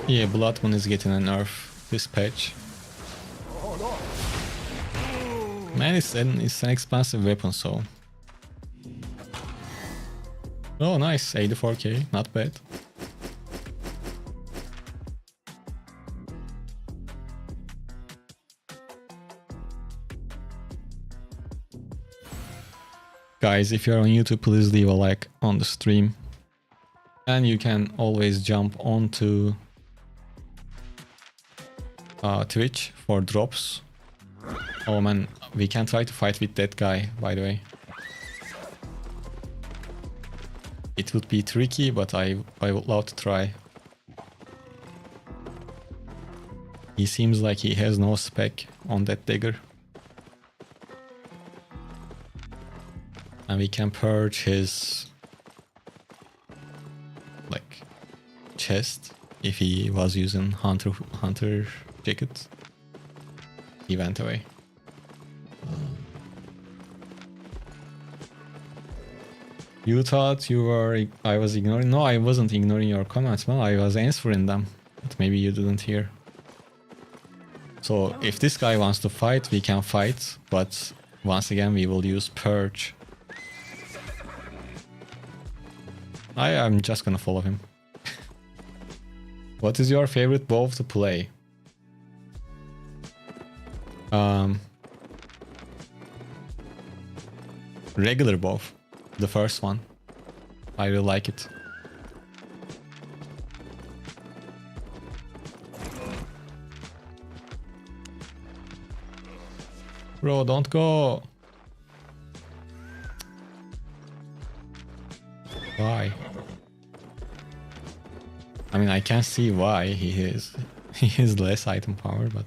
Yeah, Bloodmoon is getting a nerf this patch. Man, it's an expensive weapon, so Oh, nice. 84k. Not bad. Guys, if you're on YouTube, please leave a like on the stream. And you can always jump onto Twitch for drops. Oh man, we can try to fight with that guy, by the way. It would be tricky, but I would love to try. He seems like he has no spec on that dagger. And we can purge his like chest if he was using hunter jacket. He went away. You thought you were I was ignoring? No, I wasn't ignoring your comments, man. I was answering them, but maybe you didn't hear. So if this guy wants to fight, we can fight, but once again we will use purge. I'm just gonna follow him. What is your favorite bow to play? Regular bow. The first one. I really like it. Bro, don't go. Why? I mean, I can see why he has less item power, but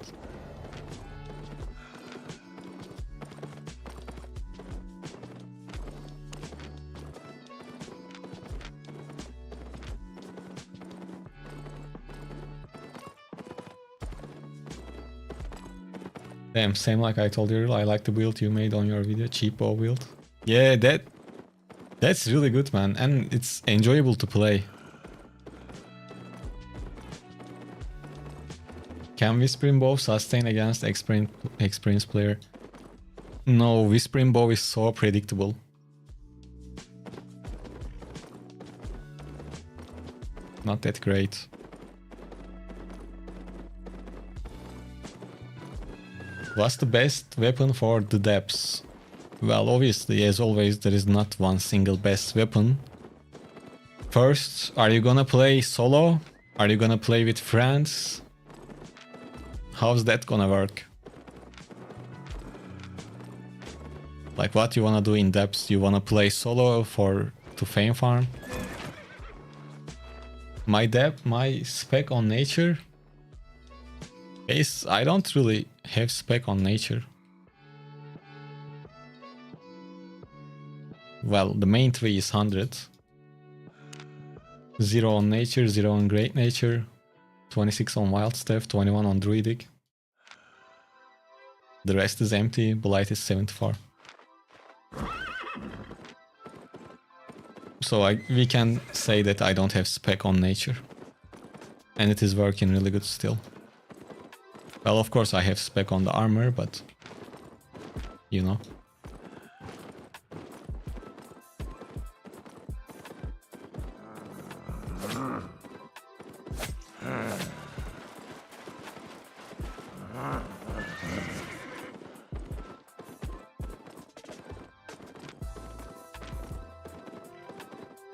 damn, same like I told you, I like the build you made on your video, cheap bow build. Yeah, that's really good, man, and it's enjoyable to play. Can Whispering Bow sustain against experienced player? No, Whispering Bow is so predictable. Not that great. What's the best weapon for the depths? Well, obviously, as always, there is not one single best weapon. First, are you gonna play solo? Are you gonna play with friends? How's that gonna work? Like, what you wanna do in depths? You wanna play solo to fame farm? My spec on nature? I don't really have spec on nature. Well, the main tree is 100. 0 on nature, 0 on great nature, 26 on wild staff, 21 on druidic. The rest is empty, blight is 74. So we can say that I don't have spec on nature. And it is working really good still. Well, of course I have spec on the armor, but you know.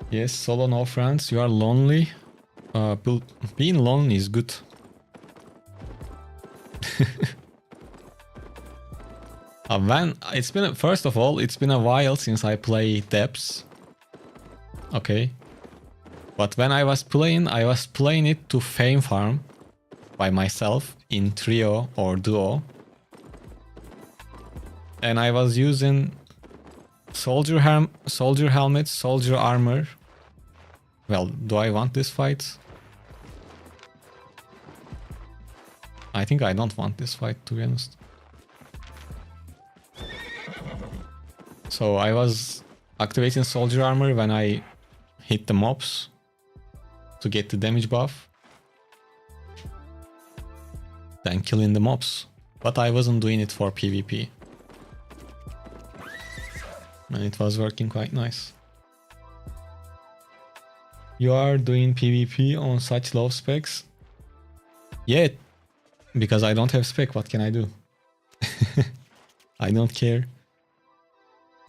Yes, solo no friends, you are lonely. Being lonely is good. First of all, it's been a while since I played depths. Okay. But when I was playing it to fame farm by myself in trio or duo. And I was using soldier helmet, soldier armor. Well, do I want this fight? I think I don't want this fight, to be honest. So I was activating soldier armor when I hit the mobs to get the damage buff. Then killing the mobs. But I wasn't doing it for PvP. And it was working quite nice. You are doing PvP on such low specs? Yeah, because I don't have spec, what can I do? I don't care.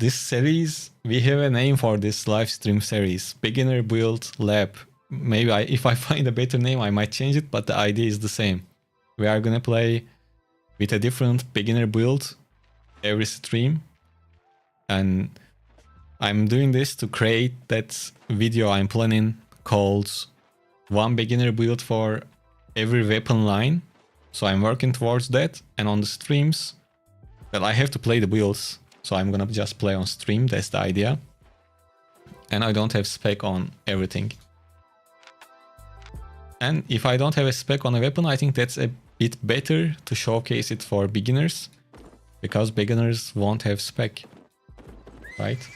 This series, we have a name for this live stream series. Beginner Build Lab. Maybe if I find a better name, I might change it, but the idea is the same. We are gonna play with a different beginner build every stream. And I'm doing this to create that video I'm planning called one beginner build for every weapon line. So I'm working towards that. And on the streams, well, I have to play the builds. So I'm gonna just play on stream, that's the idea. And I don't have spec on everything. And if I don't have a spec on a weapon, I think that's a bit better to showcase it for beginners. Because beginners won't have spec. Right?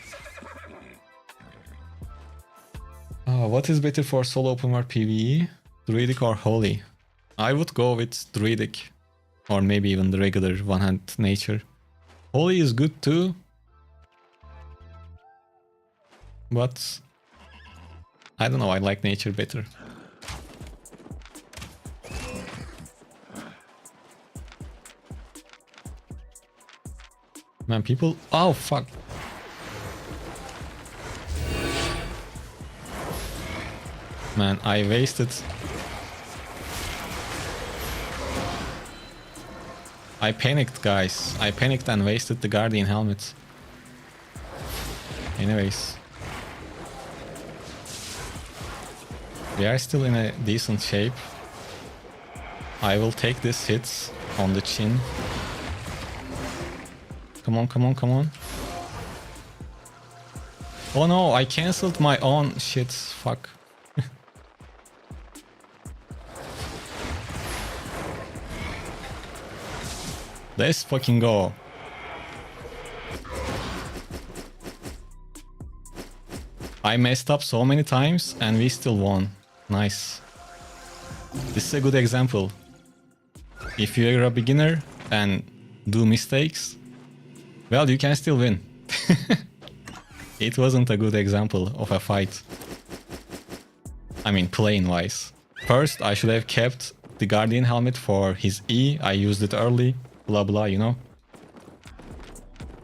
What is better for solo open world PvE? Druidic or Holy? I would go with Druidic. Or maybe even the regular one-hand nature. Holy is good too. But I don't know, I like nature better. Man, people... Oh, fuck. Man, I wasted... I panicked, guys. I panicked and wasted the Guardian helmet. Anyways. We are still in a decent shape. I will take this hits on the chin. Come on, come on, come on. Oh no, I cancelled my own shit. Fuck. Let's fucking go. I messed up so many times and we still won. Nice. This is a good example. If you're a beginner and do mistakes, well, you can still win. It wasn't a good example of a fight. I mean, playing wise. First, I should have kept the Guardian helmet for his E. I used it early. Blah blah, you know.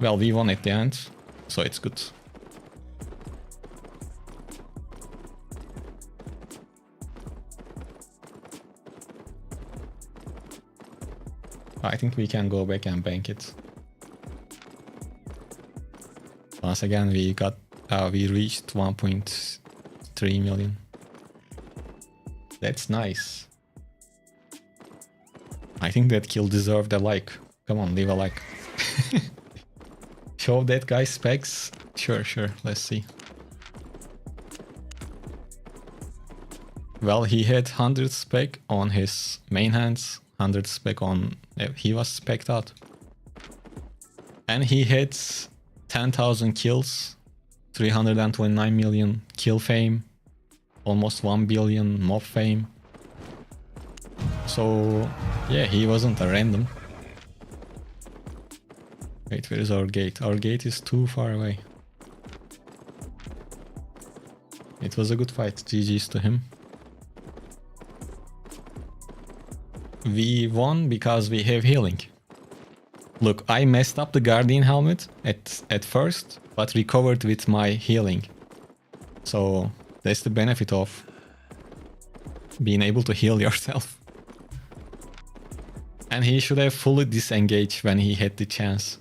Well, we won at the end, so it's good. I think we can go back and bank it. Once again, we reached 1.3 million. That's nice. I think that kill deserved a like. Come on, leave a like. Show that guy's specs. Sure, let's see. Well, he had 100 spec on his main hands, 100 spec on... he was spec'd out. And he had 10,000 kills, 329 million kill fame, almost 1 billion mob fame. So, yeah, he wasn't a random. Wait, where is our gate? Our gate is too far away. It was a good fight. GG's to him. We won because we have healing. Look, I messed up the Guardian helmet at first, but recovered with my healing. So, that's the benefit of being able to heal yourself. And he should have fully disengaged when he had the chance.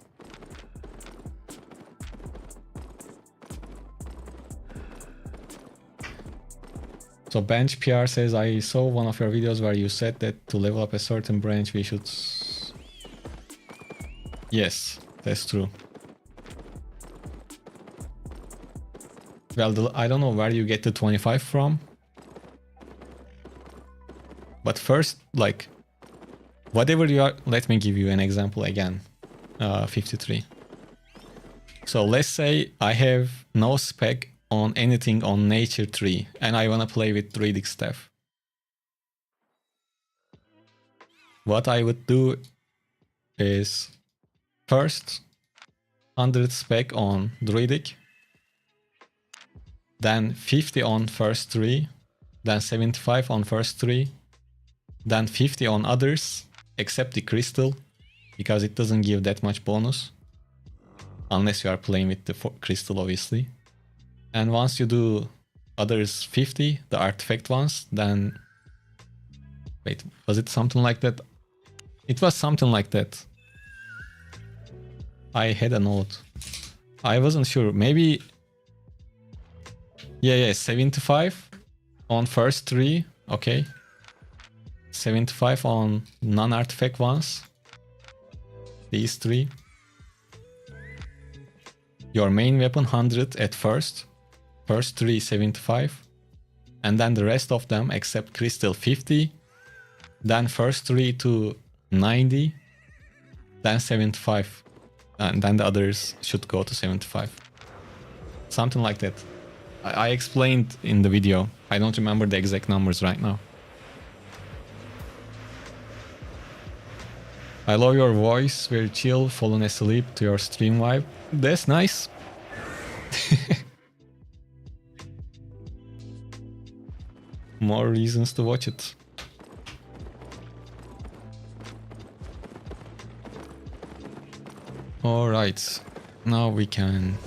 So Bench PR says, I saw one of your videos where you said that to level up a certain branch we should... Yes, that's true. Well, I don't know where you get the 25 from. But first, like... Whatever you are, let me give you an example again. 53. So let's say I have no spec on anything on nature 3 and I wanna play with Druidic Staff. What I would do is first 100 spec on Druidic. then 50 on first 3, then 75 on first 3, then 50 on others, except the crystal, because it doesn't give that much bonus, unless you are playing with the crystal, obviously. And once you do others 50, the artifact ones, then... Wait, was it something like that? It was something like that. I had a note. I wasn't sure. Maybe... Yeah, 75 on first 3. Okay. 75 on non-artifact ones. These 3. Your main weapon 100 at first. First 3 75. And then the rest of them except crystal 50. Then first 3 to 90. Then 75. And then the others should go to 75. Something like that. I explained in the video. I don't remember the exact numbers right now. I love your voice, very chill, fallen asleep to your stream vibe. That's nice. More reasons to watch it. Alright, now we can...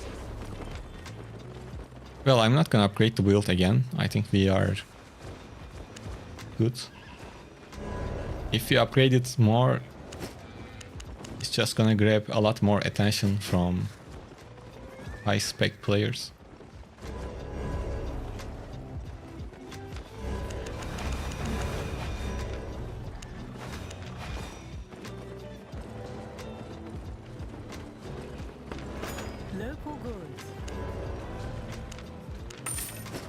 Well, I'm not gonna upgrade the build again. I think we are good. If you upgrade it more, it's just gonna grab a lot more attention from high spec players. Local goods.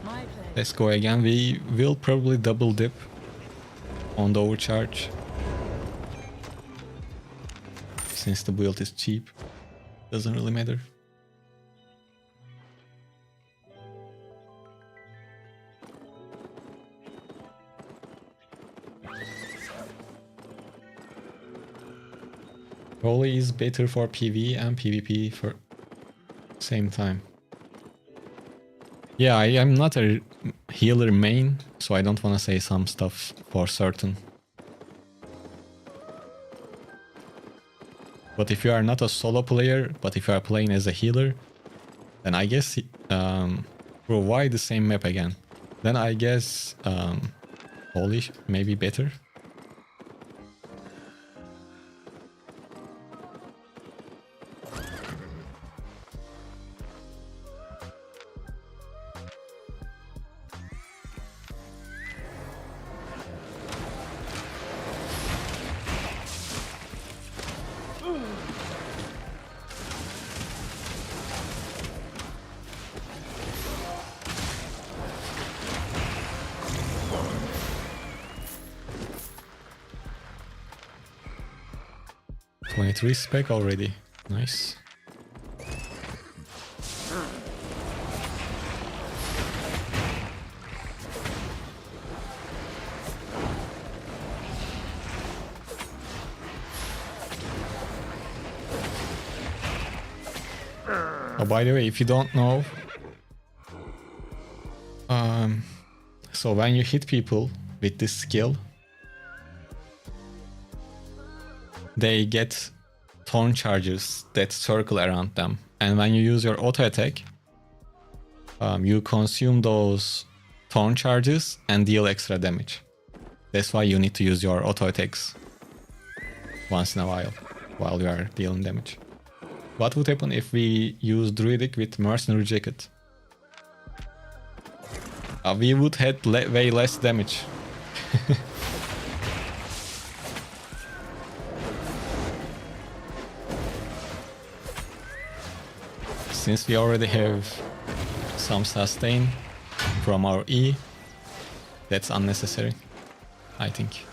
My place. Let's go again. We will probably double dip on the overcharge. Since the build is cheap, doesn't really matter. Holy is better for PvE and PvP for same time. Yeah, I am not a healer main, so I don't want to say some stuff for certain. But if you are not a solo player, but if you are playing as a healer, then I guess... bro, why the same map again? Then I guess... Holy, maybe better? Respec already. Nice. Oh, by the way, if you don't know, so when you hit people with this skill, they get thorn charges that circle around them, and when you use your auto attack, you consume those thorn charges and deal extra damage. That's why you need to use your auto attacks once in a while you are dealing damage. What would happen if we use Druidic with Mercenary Jacket? We would have way less damage. Since we already have some sustain from our E, that's unnecessary, I think.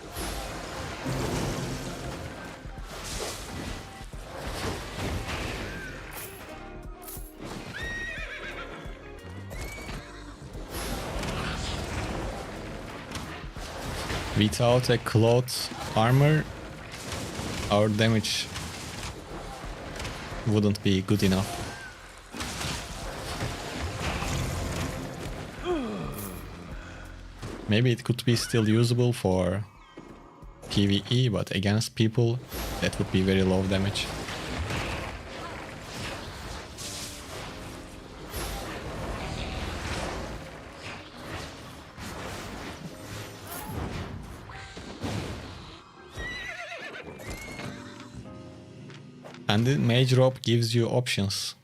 Without a cloth armor, our damage wouldn't be good enough. Maybe it could be still usable for PvE, but against people, that would be very low damage. And the mage robe gives you options.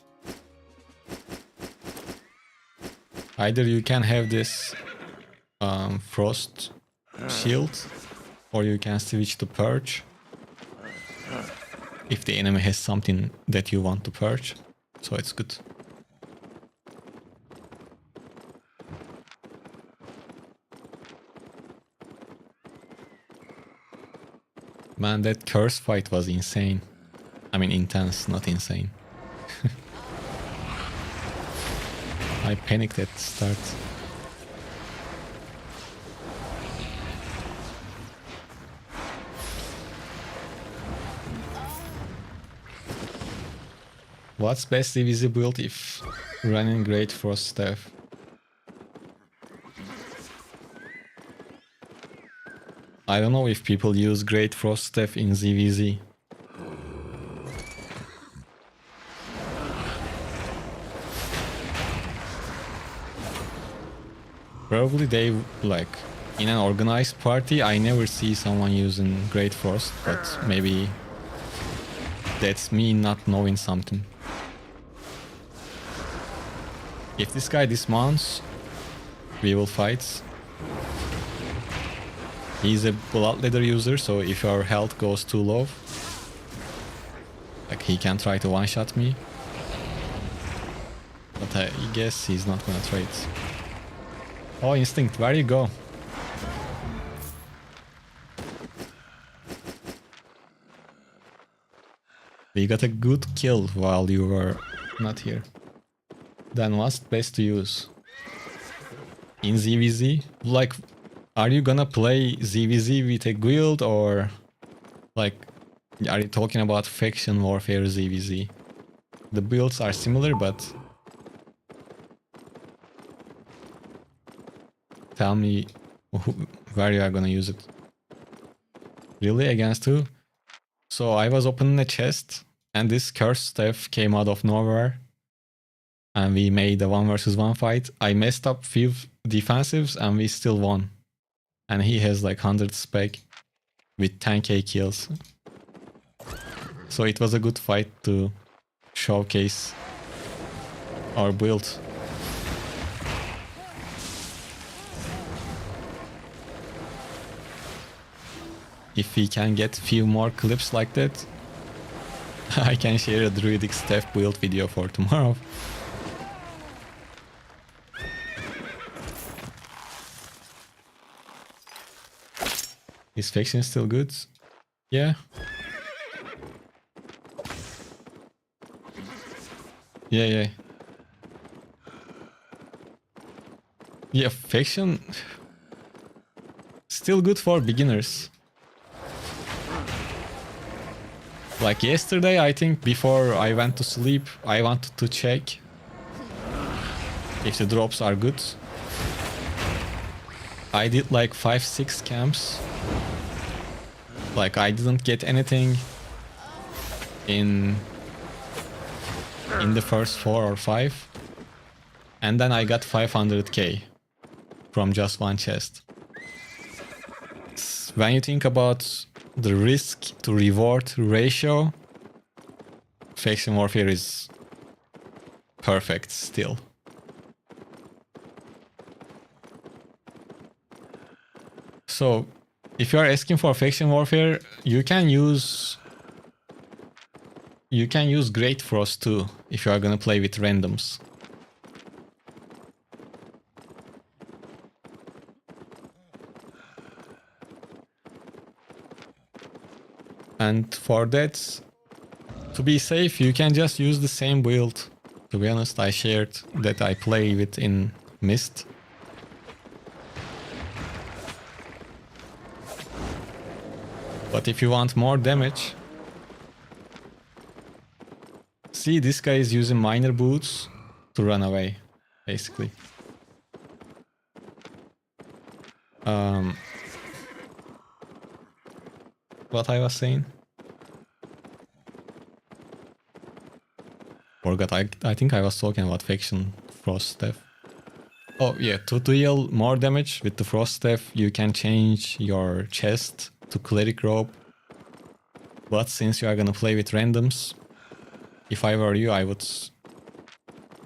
Either you can have this frost shield, or you can switch to purge if the enemy has something that you want to purge, so it's good. Man, that curse fight was insane. I mean intense, not insane. I panicked at the start. What's best CVZ build if running Great Frost Staff? I don't know if people use Great Frost Staff in ZVZ. Probably they, like, in an organized party, I never see someone using Great Frost, but maybe that's me not knowing something. If this guy dismounts, we will fight. He's a blood leather user, so if your health goes too low, like, he can try to one-shot me. But I guess he's not gonna try it. Oh, Instinct, where you go? We got a good kill while you were not here. Then what's best to use? In ZVZ? Like, are you gonna play ZVZ with a guild, or like, are you talking about faction warfare ZVZ? The builds are similar, but tell me where you are gonna use it. Really? Against who? So I was opening a chest and this cursed staff came out of nowhere. And we made a 1 versus 1 fight. I messed up few defensives and we still won. And he has like 100 spec with 10k kills. So it was a good fight to showcase our build. If we can get few more clips like that, I can share a Druidic Staff build video for tomorrow. Is faction still good? Yeah. Yeah. Yeah, faction still good for beginners. Like yesterday, I think before I went to sleep, I wanted to check if the drops are good. I did like 5-6 camps. Like I didn't get anything in the first 4 or 5. And then I got 500k from just one chest. When you think about the risk to reward ratio, faction warfare is perfect still. So if you are asking for faction warfare, you can use Great Frost too if you are gonna play with randoms. And for that, to be safe, you can just use the same build. To be honest, I shared that I play with in Mist. But if you want more damage... See, this guy is using minor boots to run away, basically. Um, what I was saying? Forgot. I think I was talking about faction frost staff. Oh yeah, to deal more damage with the frost staff, you can change your chest to cleric robe. But since you are gonna play with randoms, if I were you, I would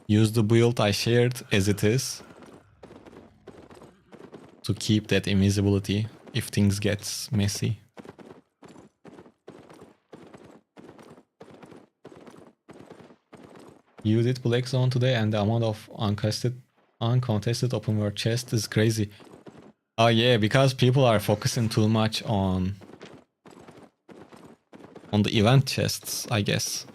use the build I shared as it is to keep that invisibility if things get messy. You did Black Zone today and the amount of uncontested open world chest is crazy. Oh yeah, because people are focusing too much on the event chests, I guess.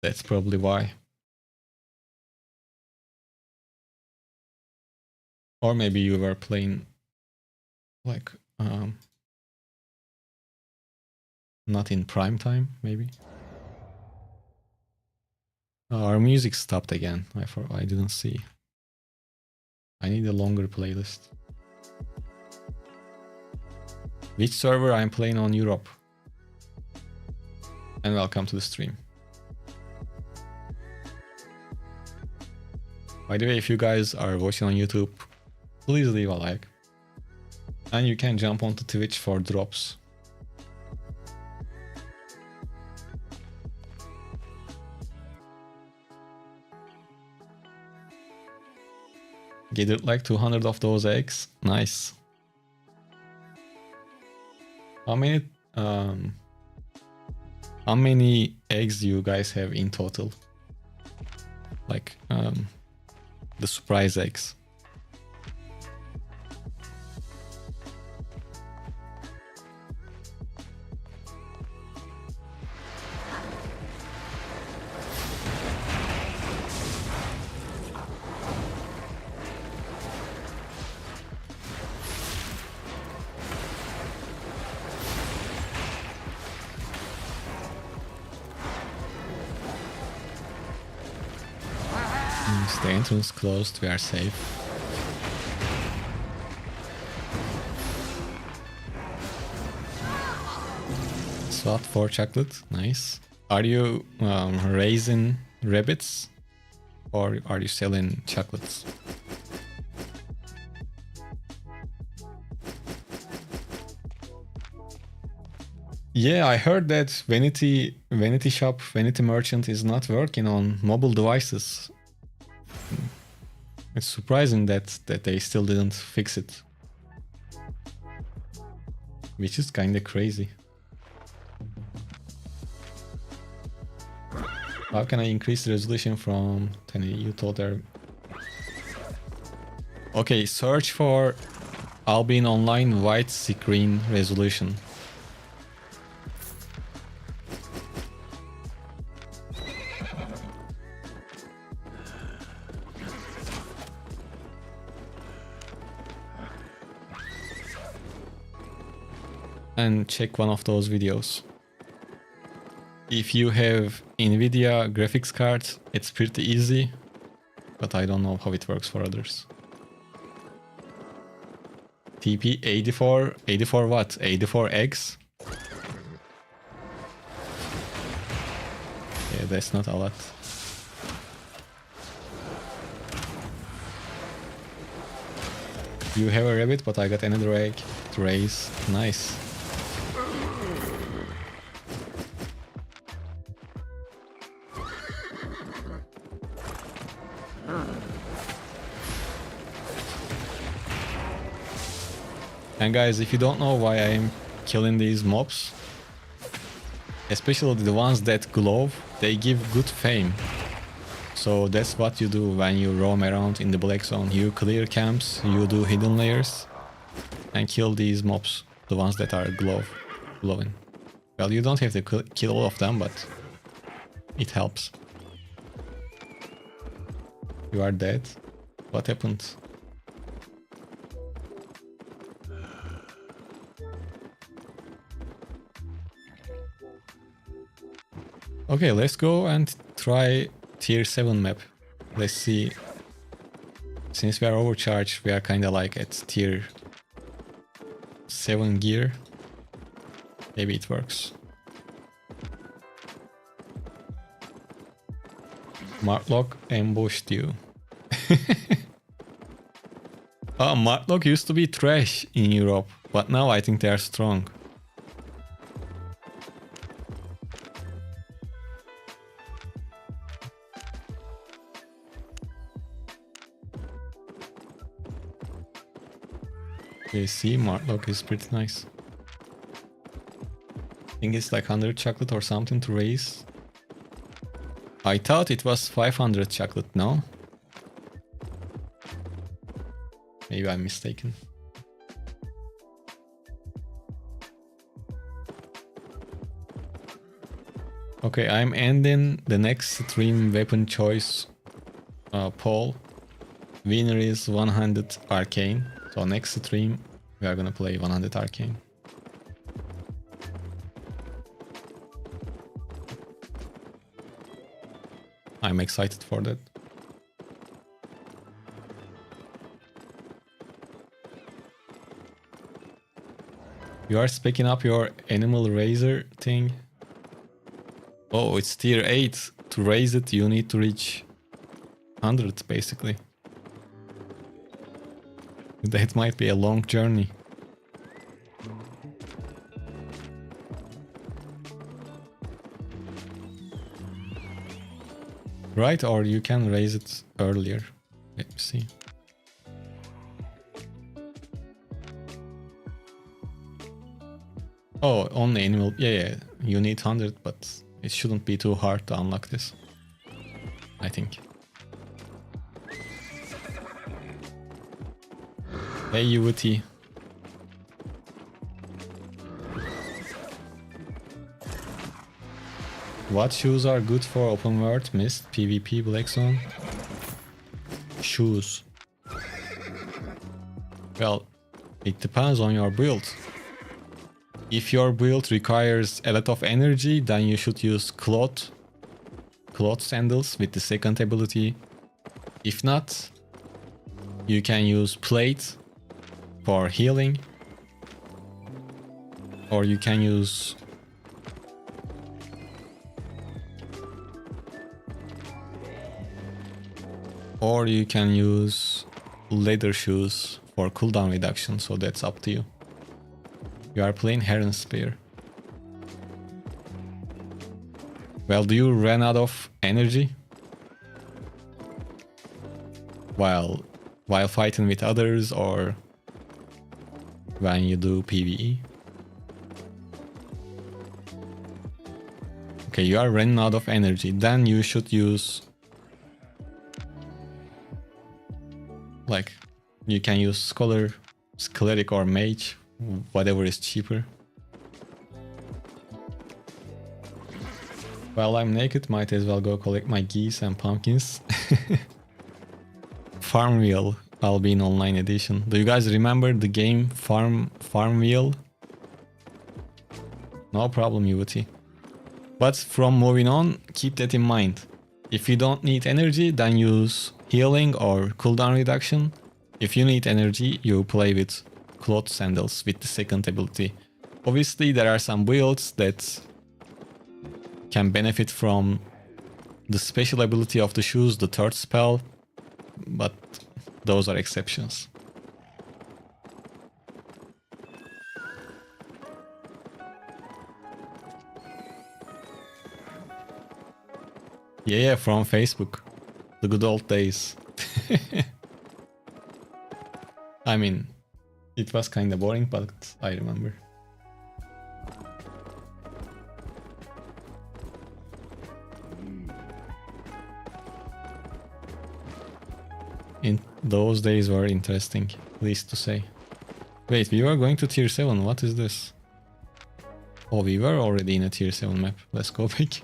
That's probably why. Or maybe you were playing like not in prime time, maybe. Oh, our music stopped again. I didn't see. I need a longer playlist. Which server I'm playing on Europe? And welcome to the stream. By the way, if you guys are watching on YouTube, please leave a like. And you can jump onto Twitch for drops. Gathered like 200 of those eggs. Nice. How many eggs do you guys have in total? Like the surprise eggs. The entrance closed, we are safe. Swat for chocolate, nice. Are you raising rabbits or are you selling chocolates? Yeah, I heard that Vanity Merchant is not working on mobile devices. It's surprising that they still didn't fix it. Which is kinda crazy. How can I increase the resolution from 1080? You told her. Okay, search for Albion Online white screen resolution. And check one of those videos. If you have Nvidia graphics card, it's pretty easy, but I don't know how it works for others. TP 84 what? 84 eggs? Yeah, that's not a lot. You have a rabbit, but I got another egg to raise. Nice. And guys, if you don't know why I'm killing these mobs, especially the ones that glow, they give good fame. So that's what you do when you roam around in the Black Zone. You clear camps, you do hidden layers, and kill these mobs, the ones that are glowing. Well, you don't have to kill all of them, but it helps. You are dead. What happened? Okay, let's go and try tier 7 map. Let's see. Since we are overcharged, we are kind of like at tier 7 gear. Maybe it works. Martlock ambushed you. Martlock used to be trash in Europe, but now I think they are strong. You see, Martlock is pretty nice. I think it's like 100 chocolate or something to raise. I thought it was 500 chocolate, no? Maybe I'm mistaken. Okay, I'm ending the next stream weapon choice poll. Winner is 100 arcane. So next stream we are gonna play 100 arcane. I'm excited for that. You are speccing up your animal raiser thing. Oh, it's tier 8. To raise it, you need to reach 100 basically. That might be a long journey. Right, or you can raise it earlier. Let me see. Oh, only animal. Yeah, you need 100, but it shouldn't be too hard to unlock this, I think. Hey, UT. What shoes are good for open world, Mist, PvP, Black Zone? Shoes. Well, it depends on your build. If your build requires a lot of energy, then you should use cloth sandals with the second ability. If not, you can use plate for healing, or you can use leather shoes for cooldown reduction, so that's up to you. You are playing Heron Spear. Well, do you run out of energy while fighting with others, or when you do PvE? Okay, you are running out of energy. Then you should use, like, you can use Scholar, Cleric or Mage, whatever is cheaper. Well, I'm naked, might as well go collect my geese and pumpkins. Farmville, Albion Online edition. Do you guys remember the game Farmville? No problem, UT. But from moving on, keep that in mind. If you don't need energy, then use healing or cooldown reduction. If you need energy, you play with cloth sandals with the second ability. Obviously, there are some builds that can benefit from the special ability of the shoes, the third spell, but those are exceptions. Yeah, from Facebook. The good old days. I mean, it was kinda boring, but I remember. In those days were interesting, least to say. Wait, we were going to tier 7, what is this? Oh, we were already in a tier 7 map. Let's go back.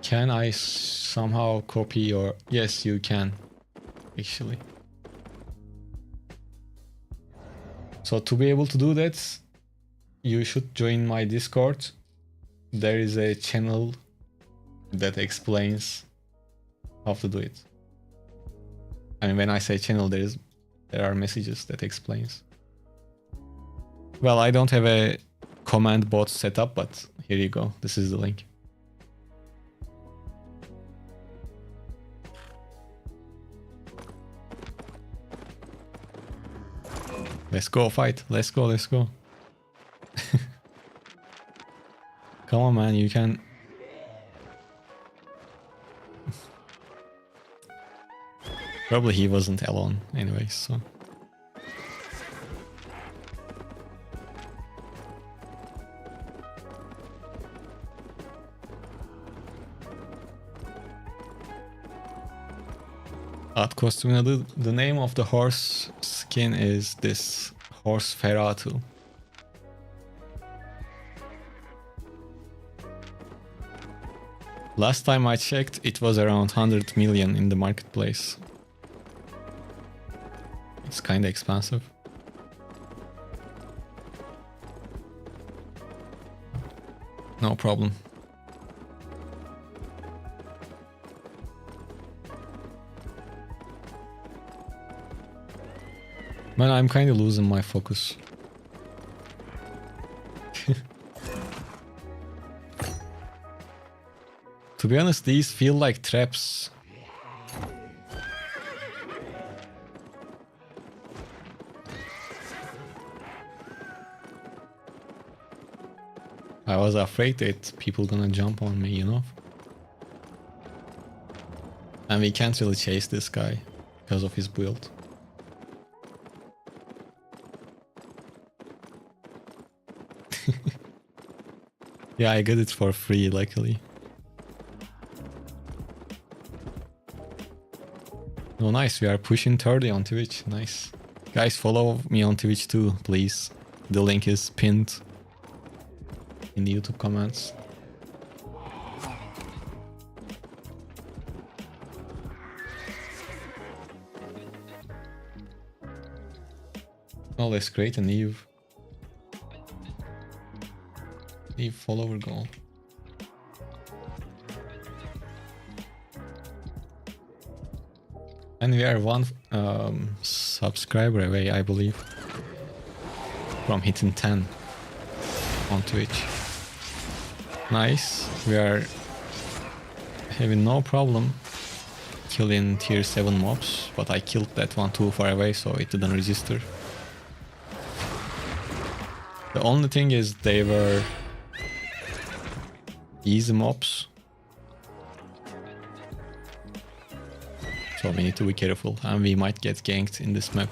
Can I somehow copy your... Yes, you can, actually. So to be able to do that, you should join my Discord. there is a channel that explains how to do it. I mean, when I say channel, there are messages that explains. Well, I don't have a command bot set up, but here you go. This is the link. Let's go fight. Let's go, let's go. Come on, man, you can. Probably he wasn't alone anyways, so. Art costume. The name of the horse skin is this horse Feratu. Last time I checked, it was around 100 million in the marketplace. It's kinda expensive. No problem. Man, I'm kinda losing my focus. To be honest, these feel like traps. I was afraid that people gonna jump on me, you know? And we can't really chase this guy because of his build. Yeah, I get it for free, luckily. Oh, nice. We are pushing 30 on Twitch. Nice. Guys, follow me on Twitch too, please. The link is pinned in the YouTube comments. Oh, let's create an Eve. Eve follower goal. And we are one subscriber away, I believe, from hitting 10 on Twitch. Nice. We are having no problem killing tier 7 mobs, but I killed that one too far away, so it didn't register. The only thing is they were easy mobs. So we need to be careful, and we might get ganked in this map.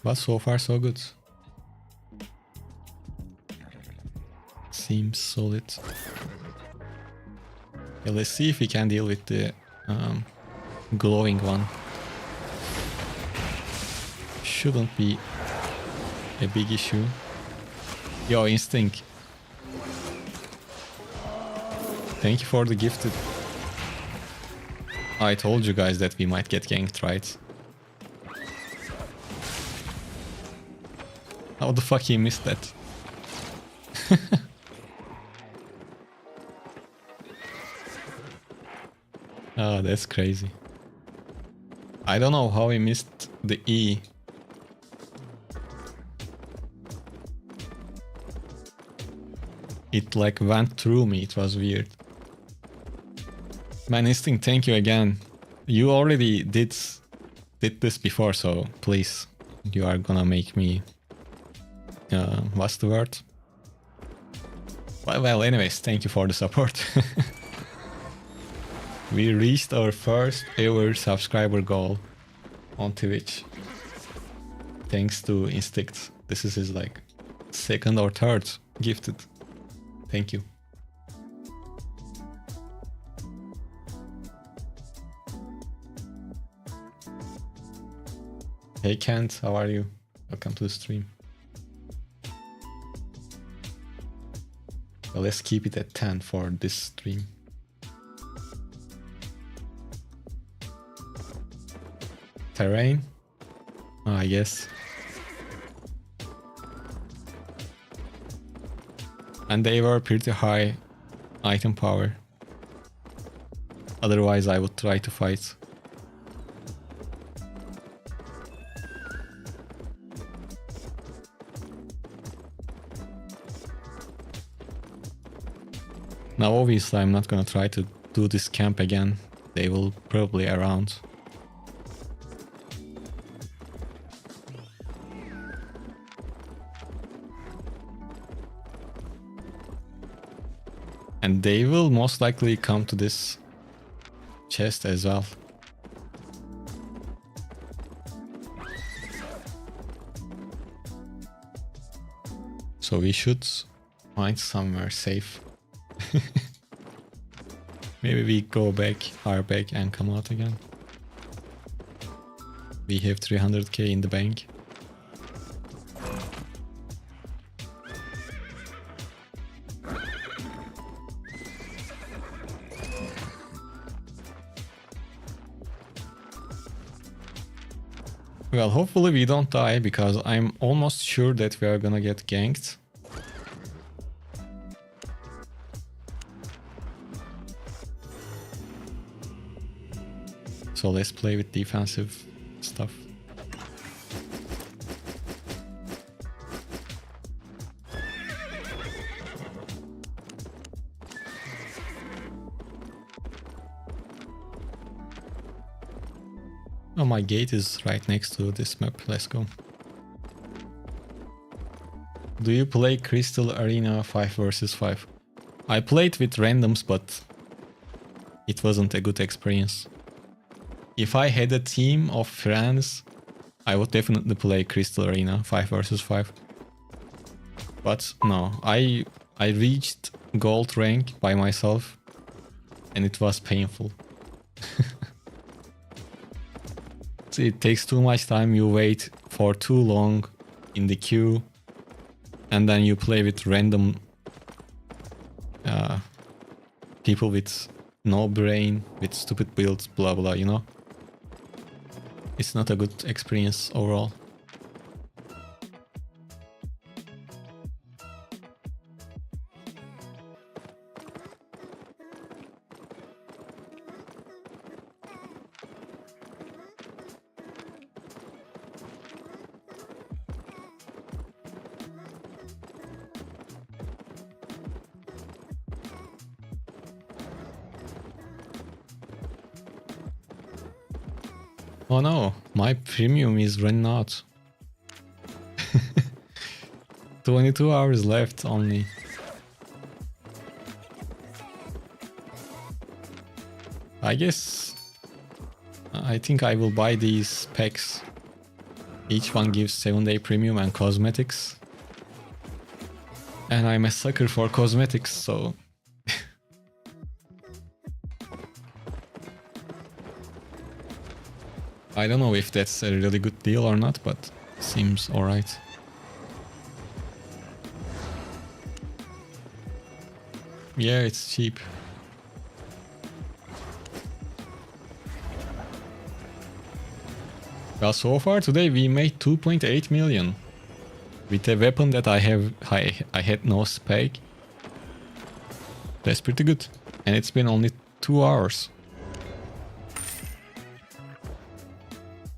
But so far so good. Seems solid. Yeah, let's see if we can deal with the glowing one. Shouldn't be a big issue. Yo, Instinct. Thank you for the gifted. I told you guys that we might get ganked, right? How the fuck he missed that? Oh, that's crazy. I don't know how he missed the E. It like went through me, it was weird. Man, Instinct, thank you again. You already did this before, so please, you are gonna make me... what's the word? Well, anyways, thank you for the support. We reached our first ever subscriber goal on Twitch. Thanks to Instinct. This is his like second or third gifted. Thank you. Hey Kent, how are you? Welcome to the stream. So let's keep it at 10 for this stream. Terrain? Oh, I guess. And they were pretty high item power. Otherwise I would try to fight. Now obviously I'm not gonna try to do this camp again. They will probably around. And they will most likely come to this chest as well. So we should find somewhere safe. Maybe we go back, are back and come out again. We have 300k in the bank. Well, hopefully we don't die, because I'm almost sure that we are gonna get ganked. So let's play with defensive stuff. Oh, my gate is right next to this map. Let's go. Do you play Crystal Arena 5 versus 5? I played with randoms, but it wasn't a good experience. If I had a team of friends, I would definitely play Crystal Arena 5 versus 5. But no, I reached gold rank by myself and it was painful. It takes too much time, you wait for too long in the queue, and then you play with random people with no brain, with stupid builds, blah blah, you know? It's not a good experience overall. Oh no, my premium is running out. 22 hours left only. I guess I think I will buy these packs. Each one gives 7-day premium and cosmetics. And I'm a sucker for cosmetics, so I don't know if that's a really good deal or not, but seems alright. Yeah, it's cheap. Well, so far today we made 2.8 million. With a weapon that I had no spec. That's pretty good. And it's been only 2 hours.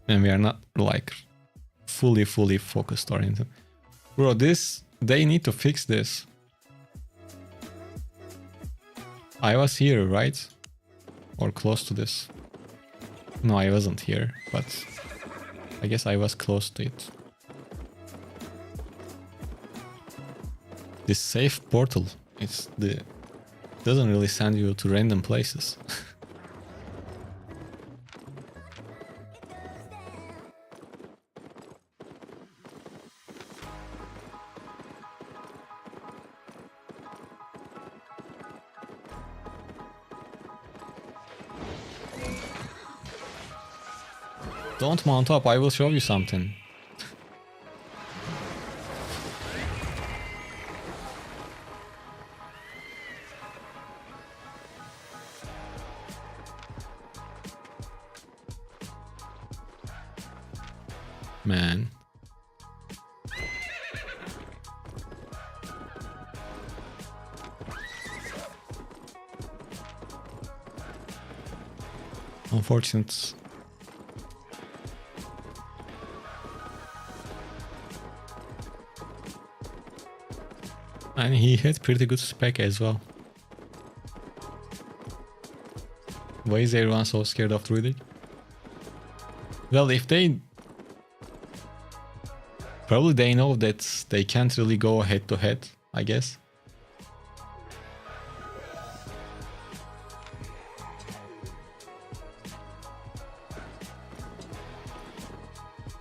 And we are not like fully focused or anything. Bro, they need to fix this. I was here, right? Or close to this. No, I wasn't here, but I guess I was close to it. This safe portal, doesn't really send you to random places. Don't mount up, I will show you something. Man. Unfortunate. And he had pretty good spec as well. Why is everyone so scared of Druidic? Well, if they... Probably they know that they can't really go head to head, I guess.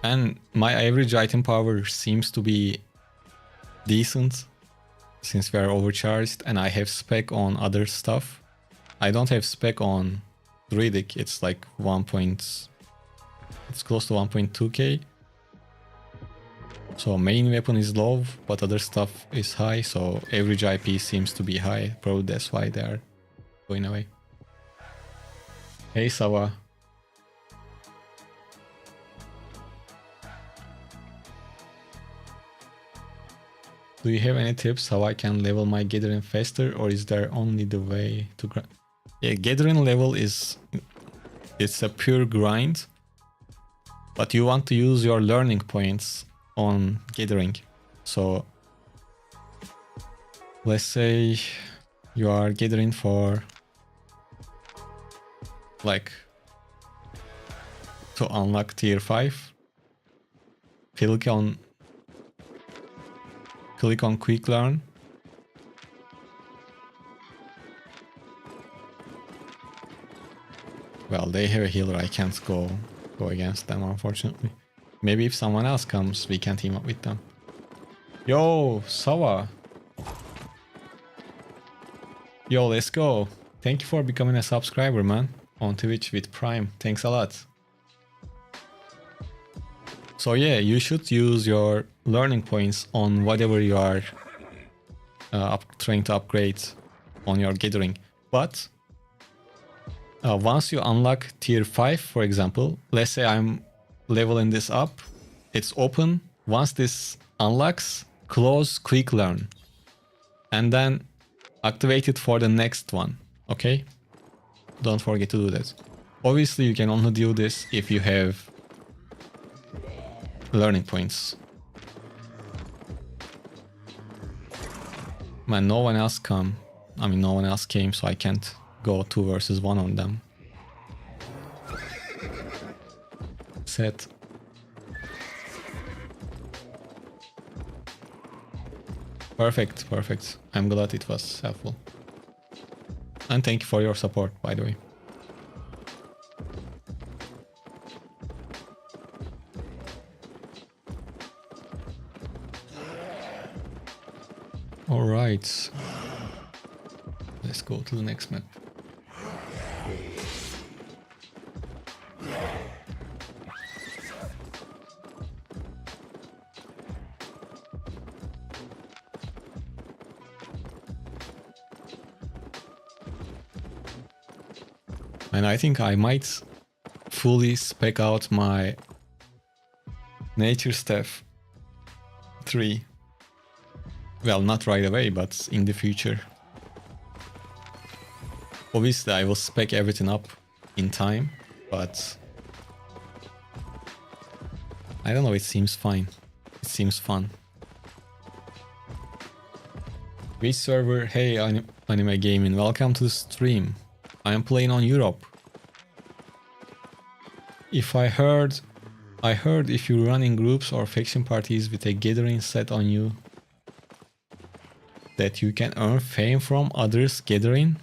And my average item power seems to be decent since we are overcharged, and I have spec on other stuff. I don't have spec on Druidic. It's like it's close to 1.2k. So main weapon is low, but other stuff is high, so average IP seems to be high. Probably that's why they are going away. Hey Sawa. Do you have any tips how I can level my gathering faster, or is there only the way to grind? Yeah, gathering level it's a pure grind, but you want to use your learning points on gathering. So let's say you are gathering for like to unlock tier 5. Click on quick learn. Well, they have a healer. I can't go against them, unfortunately. Maybe if someone else comes, we can team up with them. Yo, Sawa. Yo, let's go. Thank you for becoming a subscriber, man. On Twitch with Prime. Thanks a lot. So yeah, you should use your learning points on whatever you are trying to upgrade on your gathering. But once you unlock tier 5, for example, let's say I'm leveling this up, it's open. Once this unlocks, close quick learn and then activate it for the next one. Okay, don't forget to do that. Obviously you can only do this if you have learning points. Man, no one else came, so I can't go 2 versus 1 on them. Set. Perfect. I'm glad it was helpful. And thank you for your support, by the way. Alright. Let's go to the next map. And I think I might fully spec out my Nature Staff 3. Well, not right away, but in the future. Obviously, I will spec everything up in time, but I don't know, it seems fine. It seems fun. Which server? Hey, Anime Gaming, welcome to the stream. I am playing on Europe. I heard if you run in groups or faction parties with a gathering set on you, that you can earn fame from others gathering.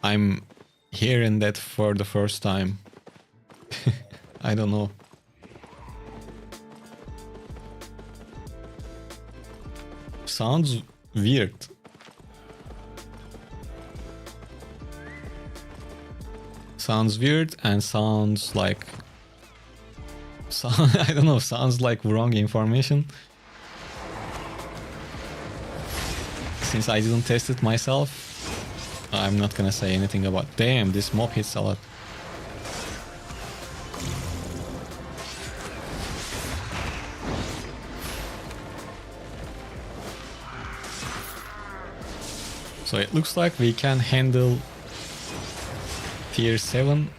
I'm hearing that for the first time. I don't know. Sounds weird. Sounds weird and sounds like... I don't know, sounds like wrong information. Since I didn't test it myself, I'm not gonna say anything about... Damn, this mob hits a lot. So it looks like we can handle tier 7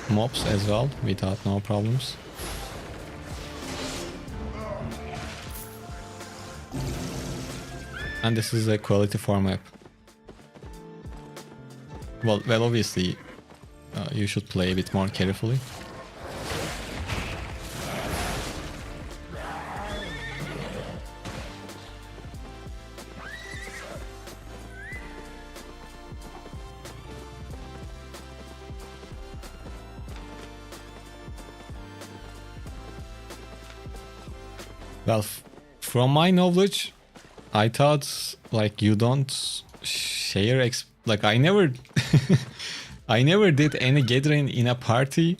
mobs as well without no problems. And this is a quality 4 map. Well, obviously, you should play a bit more carefully. Well, from my knowledge, I thought like you don't share like I never I never did any gathering in a party,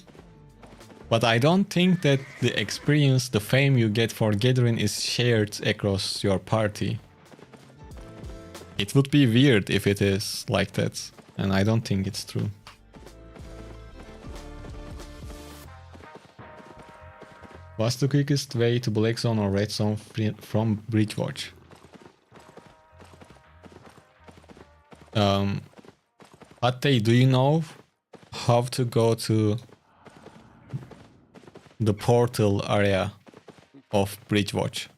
but I don't think that the experience, the fame you get for gathering is shared across your party. It would be weird if it is like that, and I don't think it's true. What's the quickest way to black zone or red zone from Bridgewatch? Hattei, do you know how to go to the portal area of Bridgewatch?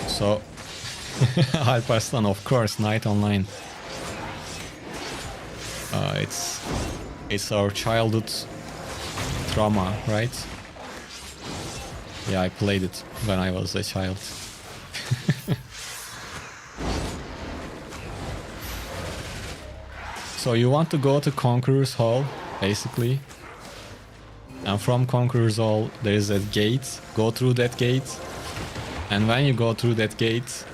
So, Alparslan, of course, Night Online. It's our childhood trauma, right? Yeah, I played it when I was a child. So you want to go to Conqueror's Hall, basically. And from Conqueror's Hall, there is a gate. Go through that gate. And when you go through that gate,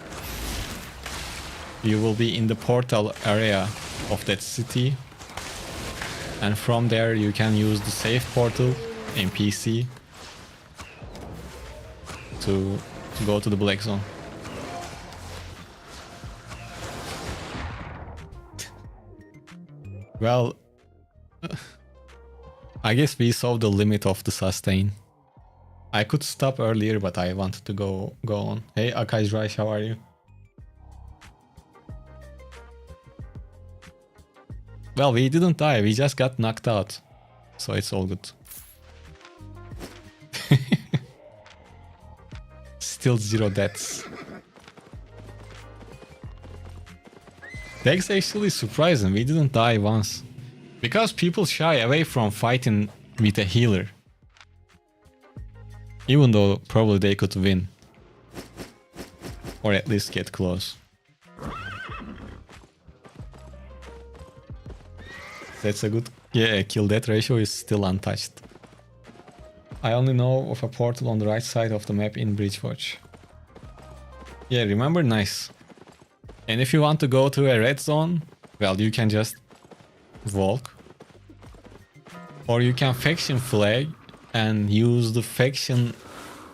you will be in the portal area of that city. And from there, you can use the safe portal in PC to go to the black zone. Well, I guess we saw the limit of the sustain. I could stop earlier, but I wanted to go on. Hey, Akai's Rice, how are you? Well, we didn't die, we just got knocked out. So it's all good. Still 0 deaths. That's actually surprising, we didn't die once. Because people shy away from fighting with a healer. Even though probably they could win. Or at least get close. That's a good... Yeah, kill death ratio is still untouched. I only know of a portal on the right side of the map in Bridgewatch. Yeah, remember? Nice. And if you want to go to a red zone, well, you can just walk. Or you can faction flag and use the faction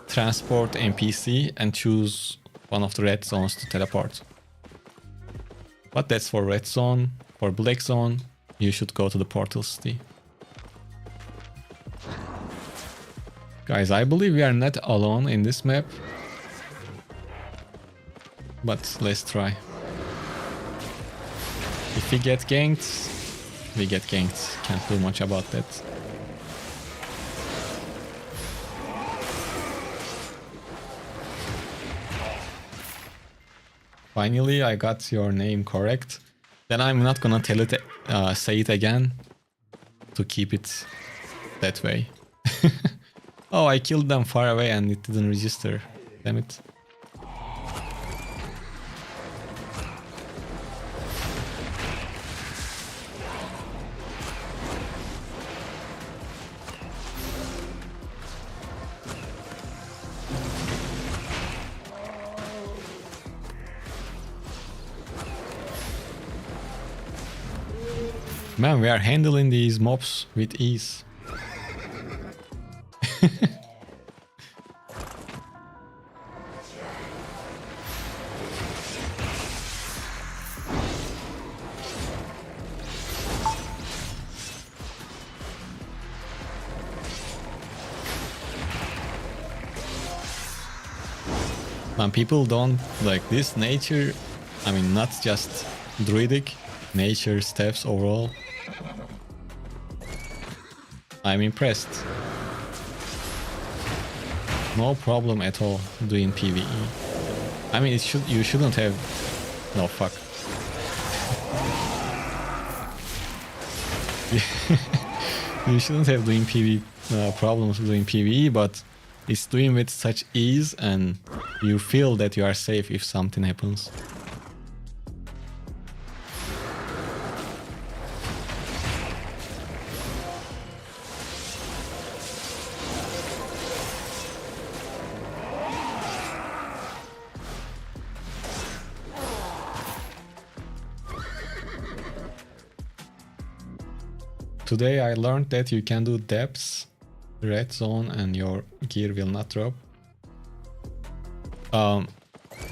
transport NPC and choose one of the red zones to teleport. But that's for red zone. For black zone, you should go to the portal city. Guys, I believe we are not alone in this map. But let's try. If we get ganked, we get ganked. Can't do much about that. Finally, I got your name correct. Then I'm not gonna tell it, say it again to keep it that way. Oh, I killed them far away and it didn't register. Damn it. Man, we are handling these mobs with ease. And people don't like this nature. I mean, not just druidic nature steps overall. I'm impressed. No problem at all doing PvE. I mean, you shouldn't have. No, fuck. You shouldn't have doing problems doing PvE, but it's doing with such ease, and you feel that you are safe if something happens. Today I learned that you can do depths, red zone, and your gear will not drop.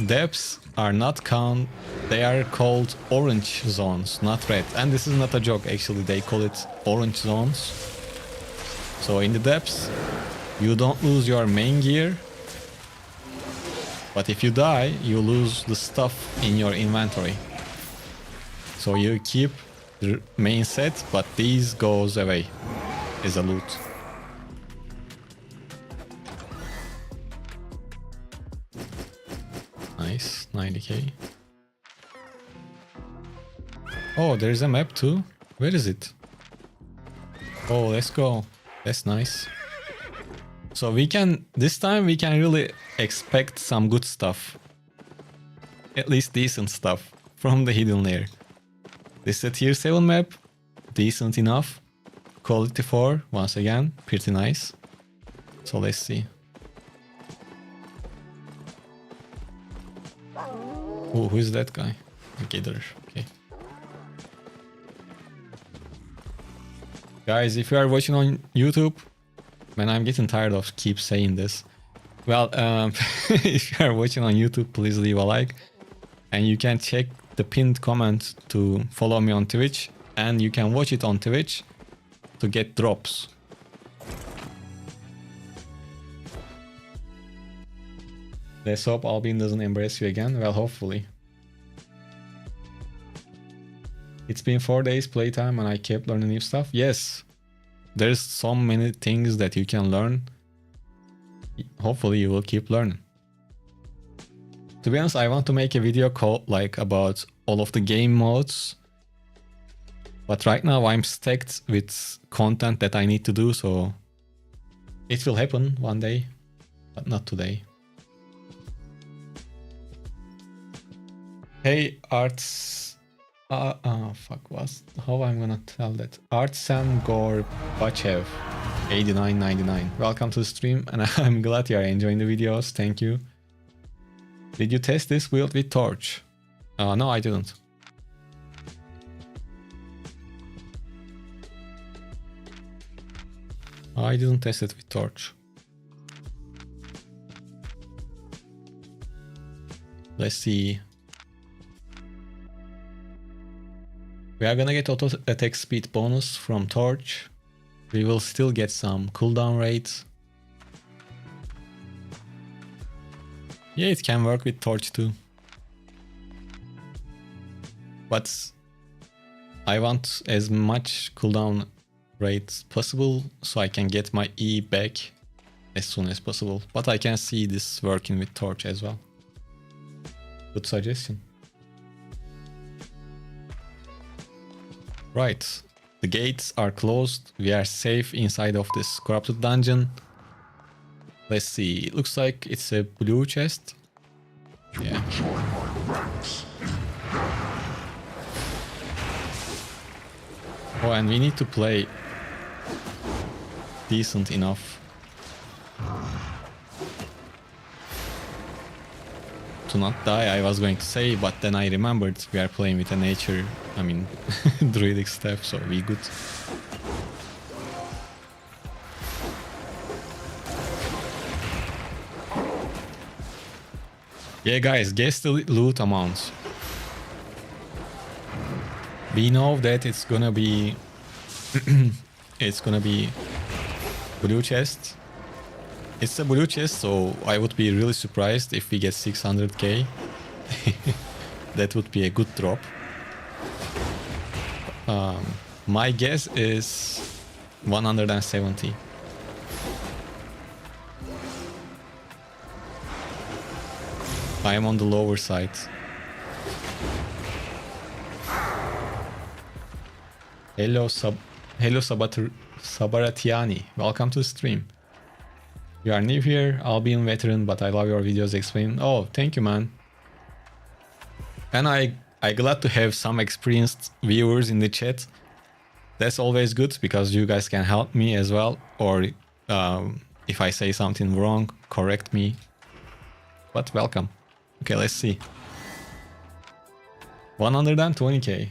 Depths are not count. They are called orange zones, not red. And this is not a joke, actually. They call it orange zones. So in the depths, you don't lose your main gear. But if you die, you lose the stuff in your inventory. So you keep the main set, but these goes away as a loot. Nice, 90k. Oh, there's a map too. Where is it? Oh, let's go. That's nice. So this time we can really expect some good stuff. At least decent stuff from the hidden layer. This is a tier 7 map. Decent enough. Quality 4, once again, pretty nice. So let's see. Oh, who is that guy? The gatherer, okay. Guys, if you are watching on YouTube, man, I'm getting tired of keep saying this. Well, if you are watching on YouTube, please leave a like. And you can check the pinned comment to follow me on Twitch. And you can watch it on Twitch to get drops. Let's hope Albion doesn't embrace you again. Well, hopefully. It's been 4 days playtime and I kept learning new stuff. Yes, there's so many things that you can learn. Hopefully you will keep learning. To be honest, I want to make a video called about all of the game modes. But right now I'm stacked with content that I need to do, so it will happen one day, but not today. Hey, Arts... how I'm gonna tell that? Artsen Gorbachev, 89.99. Welcome to the stream, and I'm glad you are enjoying the videos, thank you. Did you test this build with Torch? No, I didn't. I didn't test it with Torch. Let's see. We are gonna get auto attack speed bonus from Torch. We will still get some cooldown rates. Yeah, it can work with Torch too. But I want as much cooldown rate as possible so I can get my E back as soon as possible. But I can see this working with Torch as well. Good suggestion. Right, the gates are closed. We are safe inside of this corrupted dungeon. Let's see, it looks like it's a blue chest. Yeah. Oh, and we need to play decent enough to not die, I was going to say, but then I remembered we are playing with a nature, I mean, Druidic Staff, so we good. Yeah, guys, guess the loot amounts. We know that it's gonna be blue chest, It's a blue chest, so I would be really surprised if we get 600k. That would be a good drop. My guess is 170. I am on the lower side. Hello, Sabaratiani. Welcome to the stream. You are new here, Albion veteran, but I love your videos explain. Oh, thank you, man. And I glad to have some experienced viewers in the chat. That's always good because you guys can help me as well. Or if I say something wrong, correct me. But welcome. Okay, let's see. 120k.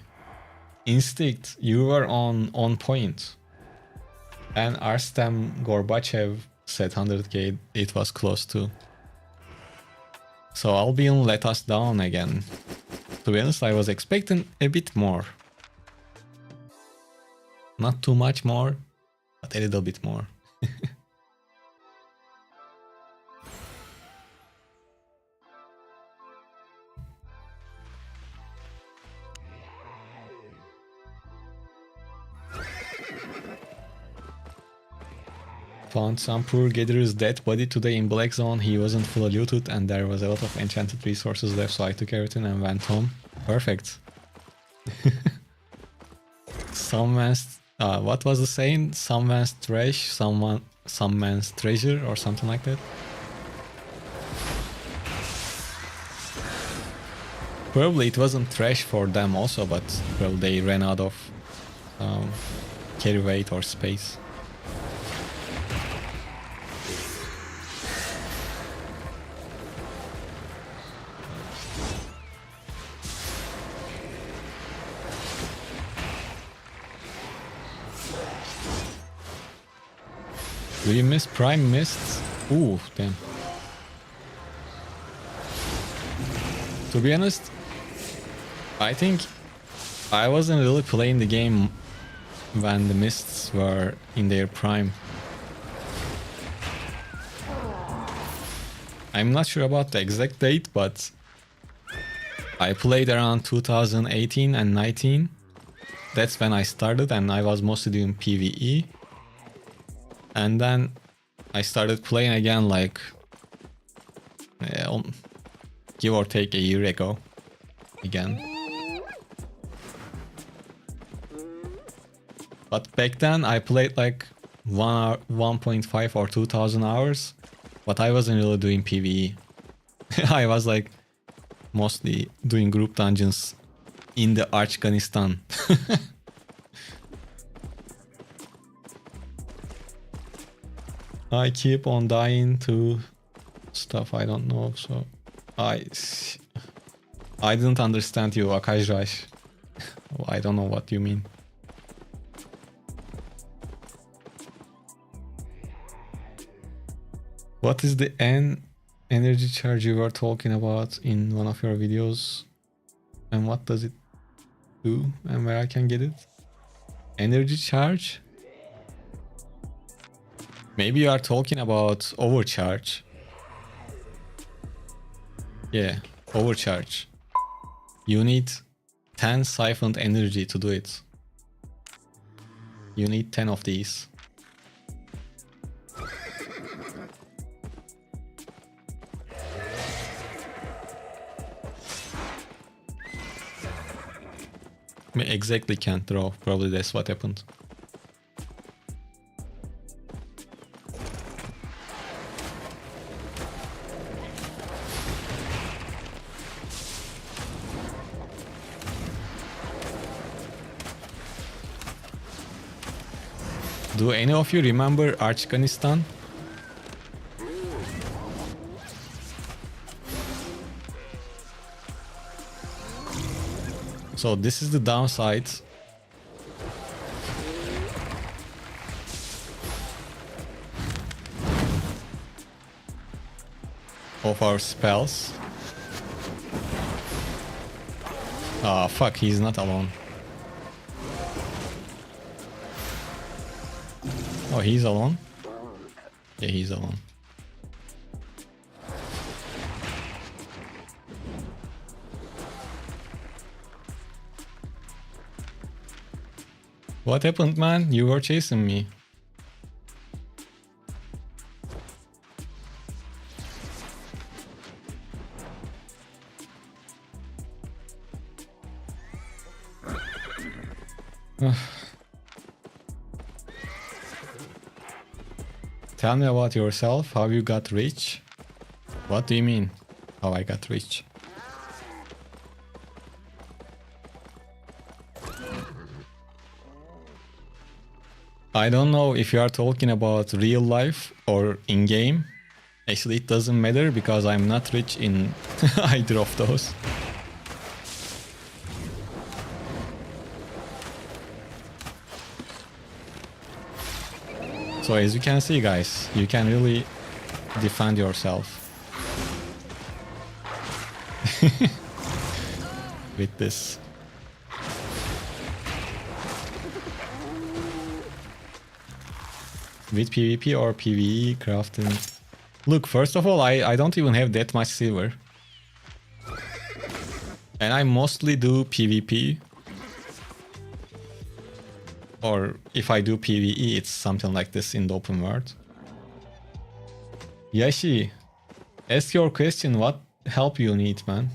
Instinct, you were on point. And Arstem Gorbachev said 100k, it was close to. So Albion let us down again. To be honest, I was expecting a bit more. Not too much more, but a little bit more. Found some poor gatherer's dead body today in Black Zone. He wasn't fully looted and there was a lot of enchanted resources left, so I took everything and went home. Perfect. Some man's... what was the saying? Some man's trash, some man's treasure, or something like that. Probably it wasn't trash for them also, but well, they ran out of carry weight or space. Do you miss Prime Mists? Ooh, damn. To be honest, I think I wasn't really playing the game when the Mists were in their prime. I'm not sure about the exact date, but I played around 2018 and 19. That's when I started and I was mostly doing PvE. And then I started playing again like give or take a year ago again. But back then I played like 1.5 or 2,000 hours, but I wasn't really doing PvE. I was like mostly doing group dungeons in the Afghanistan. I keep on dying to stuff I don't know, so I didn't understand you, Akajraj. I don't know what you mean. What is the energy charge you were talking about in one of your videos? And what does it do? And where I can get it? Energy charge? Maybe you are talking about overcharge. Yeah, overcharge. You need 10 siphoned energy to do it. You need 10 of these. I exactly can't draw. Probably that's what happened. Do any of you remember Afghanistan? So this is the downside. Of our spells. Ah, fuck, he's not alone. Oh, he's alone? Yeah, he's alone. What happened, man? You were chasing me. Tell me about yourself, how you got rich. What do you mean, how I got rich? I don't know if you are talking about real life or in-game. Actually, it doesn't matter because I'm not rich in either of those. So as you can see, guys, you can really defend yourself with this. With PvP or PvE crafting. Look, first of all, I don't even have that much silver. And I mostly do PvP. Or if I do PvE, it's something like this in the open world. Yashi, ask your question, what help you need, man?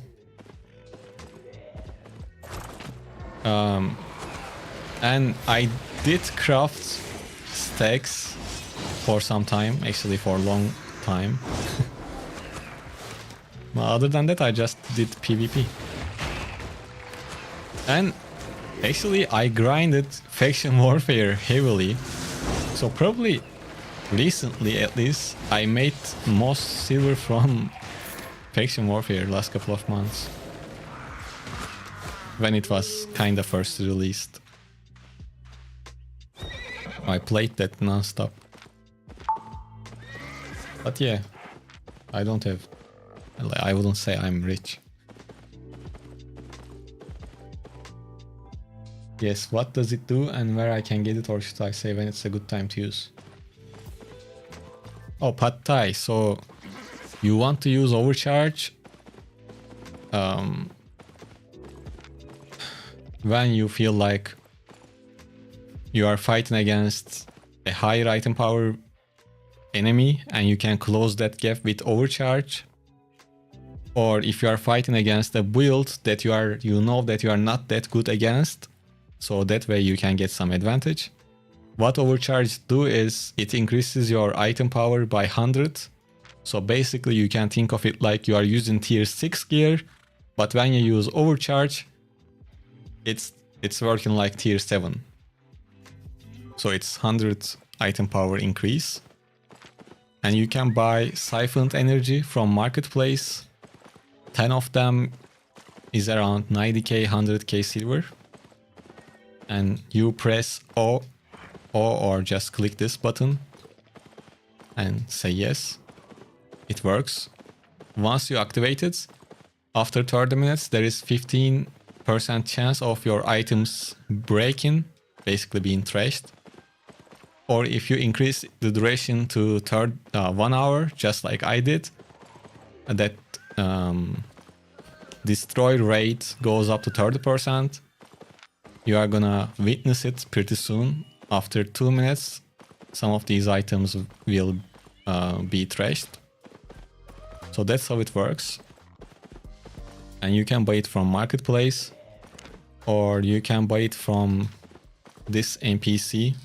And I did craft stacks for some time, actually for a long time. But other than that, I just did PvP. And actually, I grinded faction warfare heavily. So probably recently, at least, I made most silver from faction warfare last couple of months. When it was kind of first released. I played that non-stop. But yeah, I don't have... I wouldn't say I'm rich. Yes, what does it do and where I can get it, or should I say when it's a good time to use? Oh, Pad Thai. So you want to use overcharge when you feel like you are fighting against a higher item power enemy and you can close that gap with overcharge, or if you are fighting against a build that you know that you are not that good against, so that way you can get some advantage. What overcharge do is it increases your item power by 100. So basically you can think of it like you are using tier 6 gear, but when you use overcharge, it's working like tier 7. So it's 100 item power increase. And you can buy siphoned energy from marketplace. 10 of them is around 90k, 100k silver. And you press O or just click this button and say yes. It works. Once you activate it, after 30 minutes, there is 15% chance of your items breaking, basically being trashed. Or if you increase the duration to 1 hour, just like I did, that destroy rate goes up to 30%. You are gonna witness it pretty soon. After 2 minutes, some of these items will be trashed. So that's how it works. And you can buy it from marketplace, or you can buy it from this NPC,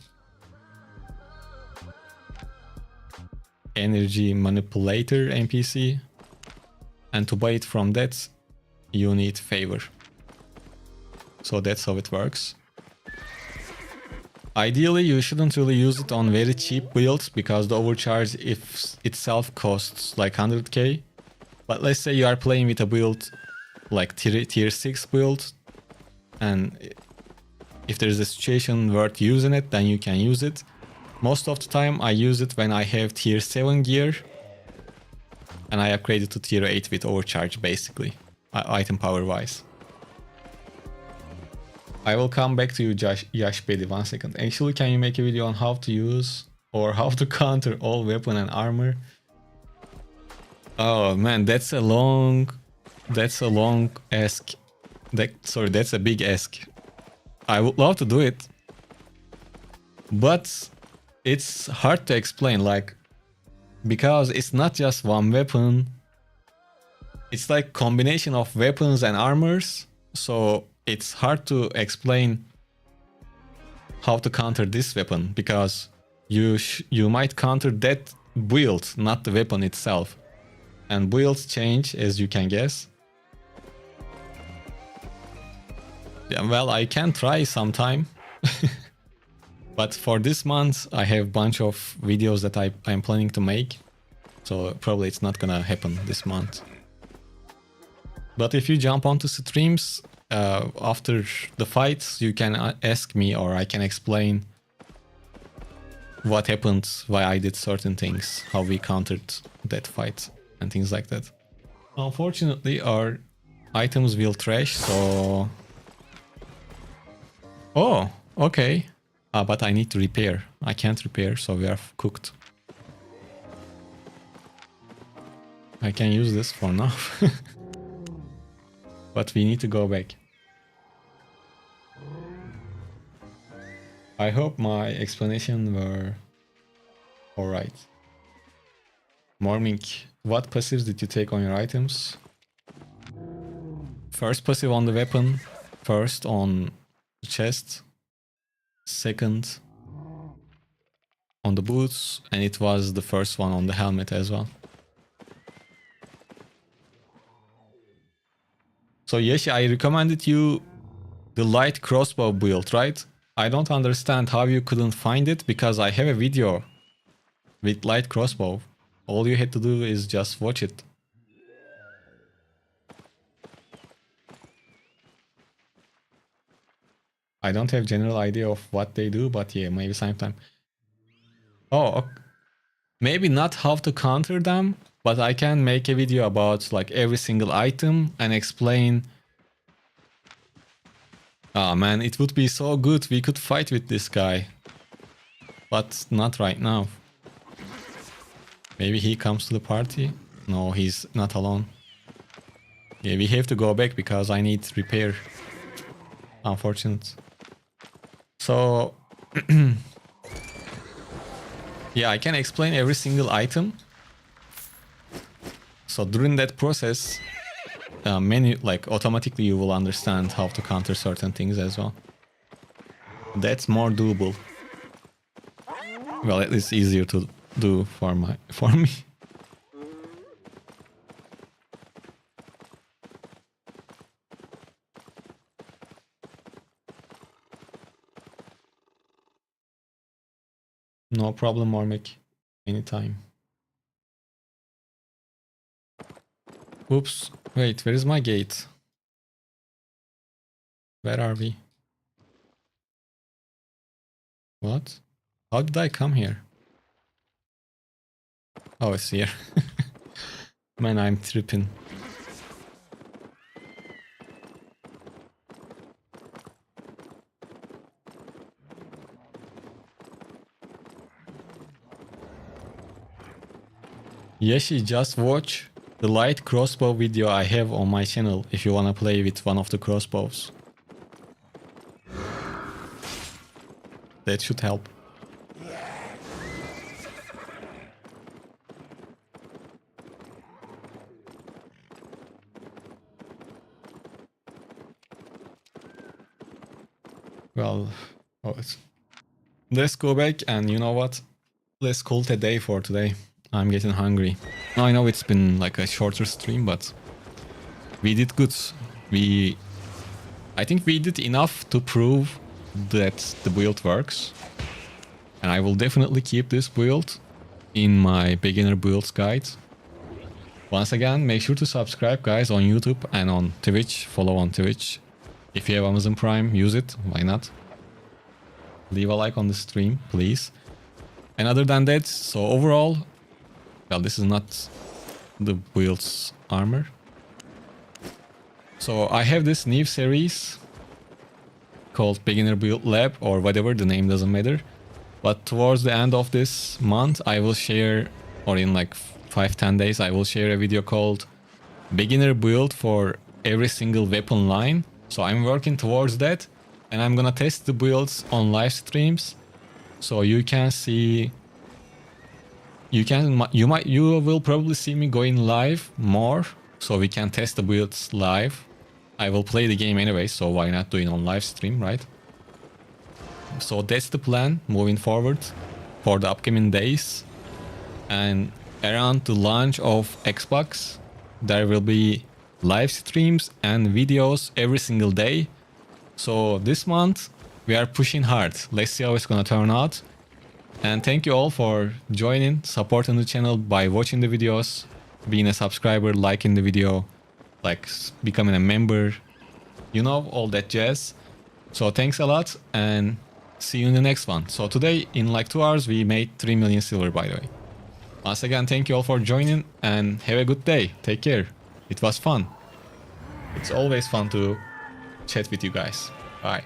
energy manipulator NPC. And to buy it from that, you need favor. So that's how it works. Ideally, you shouldn't really use it on very cheap builds because the overcharge itself costs like 100k. But let's say you are playing with a build like tier 6 build, and if there's a situation worth using it, then you can use it. Most of the time I use it when I have tier 7 gear and I upgrade it to tier 8 with overcharge, basically, item power wise. I will come back to you, Yash Bedi, 1 second. Actually, can you make a video on how to use or how to counter all weapon and armor? Oh man, that's a long ask. That's a big ask. I would love to do it. But it's hard to explain, like, because it's not just one weapon. It's like combination of weapons and armors, so it's hard to explain how to counter this weapon, because you might counter that build, not the weapon itself. And builds change, as you can guess. Yeah, well, I can try sometime. But for this month, I have a bunch of videos that I'm planning to make. So probably it's not gonna happen this month. But if you jump onto streams after the fights, you can ask me, or I can explain what happened, why I did certain things, how we countered that fight, and things like that. Unfortunately, our items will trash, so... Oh, okay. But I need to repair. I can't repair, so we are cooked. I can use this for now. But we need to go back. I hope my explanation were alright. Mormink, what passives did you take on your items? First passive on the weapon, first on the chest, second on the boots, and it was the first one on the helmet as well. So Yeshi, I recommended you the light crossbow build, right? I don't understand how you couldn't find it, because I have a video with light crossbow. All you had to do is just watch it. I don't have general idea of what they do, but yeah, maybe sometime. Oh, okay. Maybe not how to counter them, but I can make a video about like every single item and explain. Ah man, it would be so good, we could fight with this guy. But not right now. Maybe he comes to the party? No, he's not alone. Yeah, we have to go back because I need repair. Unfortunate. So... yeah, I can explain every single item. So during that process, automatically you will understand how to counter certain things as well. That's more doable. Well, it's easier to do for me. No problem, Mormic. Anytime. Oops. Wait, where is my gate? Where are we? What? How did I come here? Oh, it's here. Man, I'm tripping. Yeshi, just watch the light crossbow video I have on my channel if you wanna play with one of the crossbows. That should help. Well, let's go back, and you know what? Let's call it a day for today. I'm getting hungry. I know it's been like a shorter stream, but we did good. I think we did enough to prove that the build works. And I will definitely keep this build in my beginner builds guide. Once again, make sure to subscribe, guys, on YouTube and on Twitch. Follow on Twitch. If you have Amazon Prime, use it. Why not? Leave a like on the stream, please. And other than that, so overall, well, this is not the build's armor. So I have this new series called Beginner Build Lab, or whatever, the name doesn't matter. But towards the end of this month, I will share, or in like 5-10 days, I will share a video called Beginner Build for every single weapon line. So I'm working towards that, and I'm gonna test the builds on live streams. So you can see, you will probably see me going live more, so we can test the builds live. I will play the game anyway, so why not do it on live stream, right? So that's the plan moving forward for the upcoming days. And around the launch of Xbox, there will be live streams and videos every single day. So this month we are pushing hard. Let's see how it's gonna turn out. And thank you all for joining, supporting the channel by watching the videos, being a subscriber, liking the video, like becoming a member, you know, all that jazz. So thanks a lot and see you in the next one. So today in like 2 hours we made 3 million silver, by the way. Once again, thank you all for joining and have a good day. Take care. It was fun. It's always fun to chat with you guys. Bye.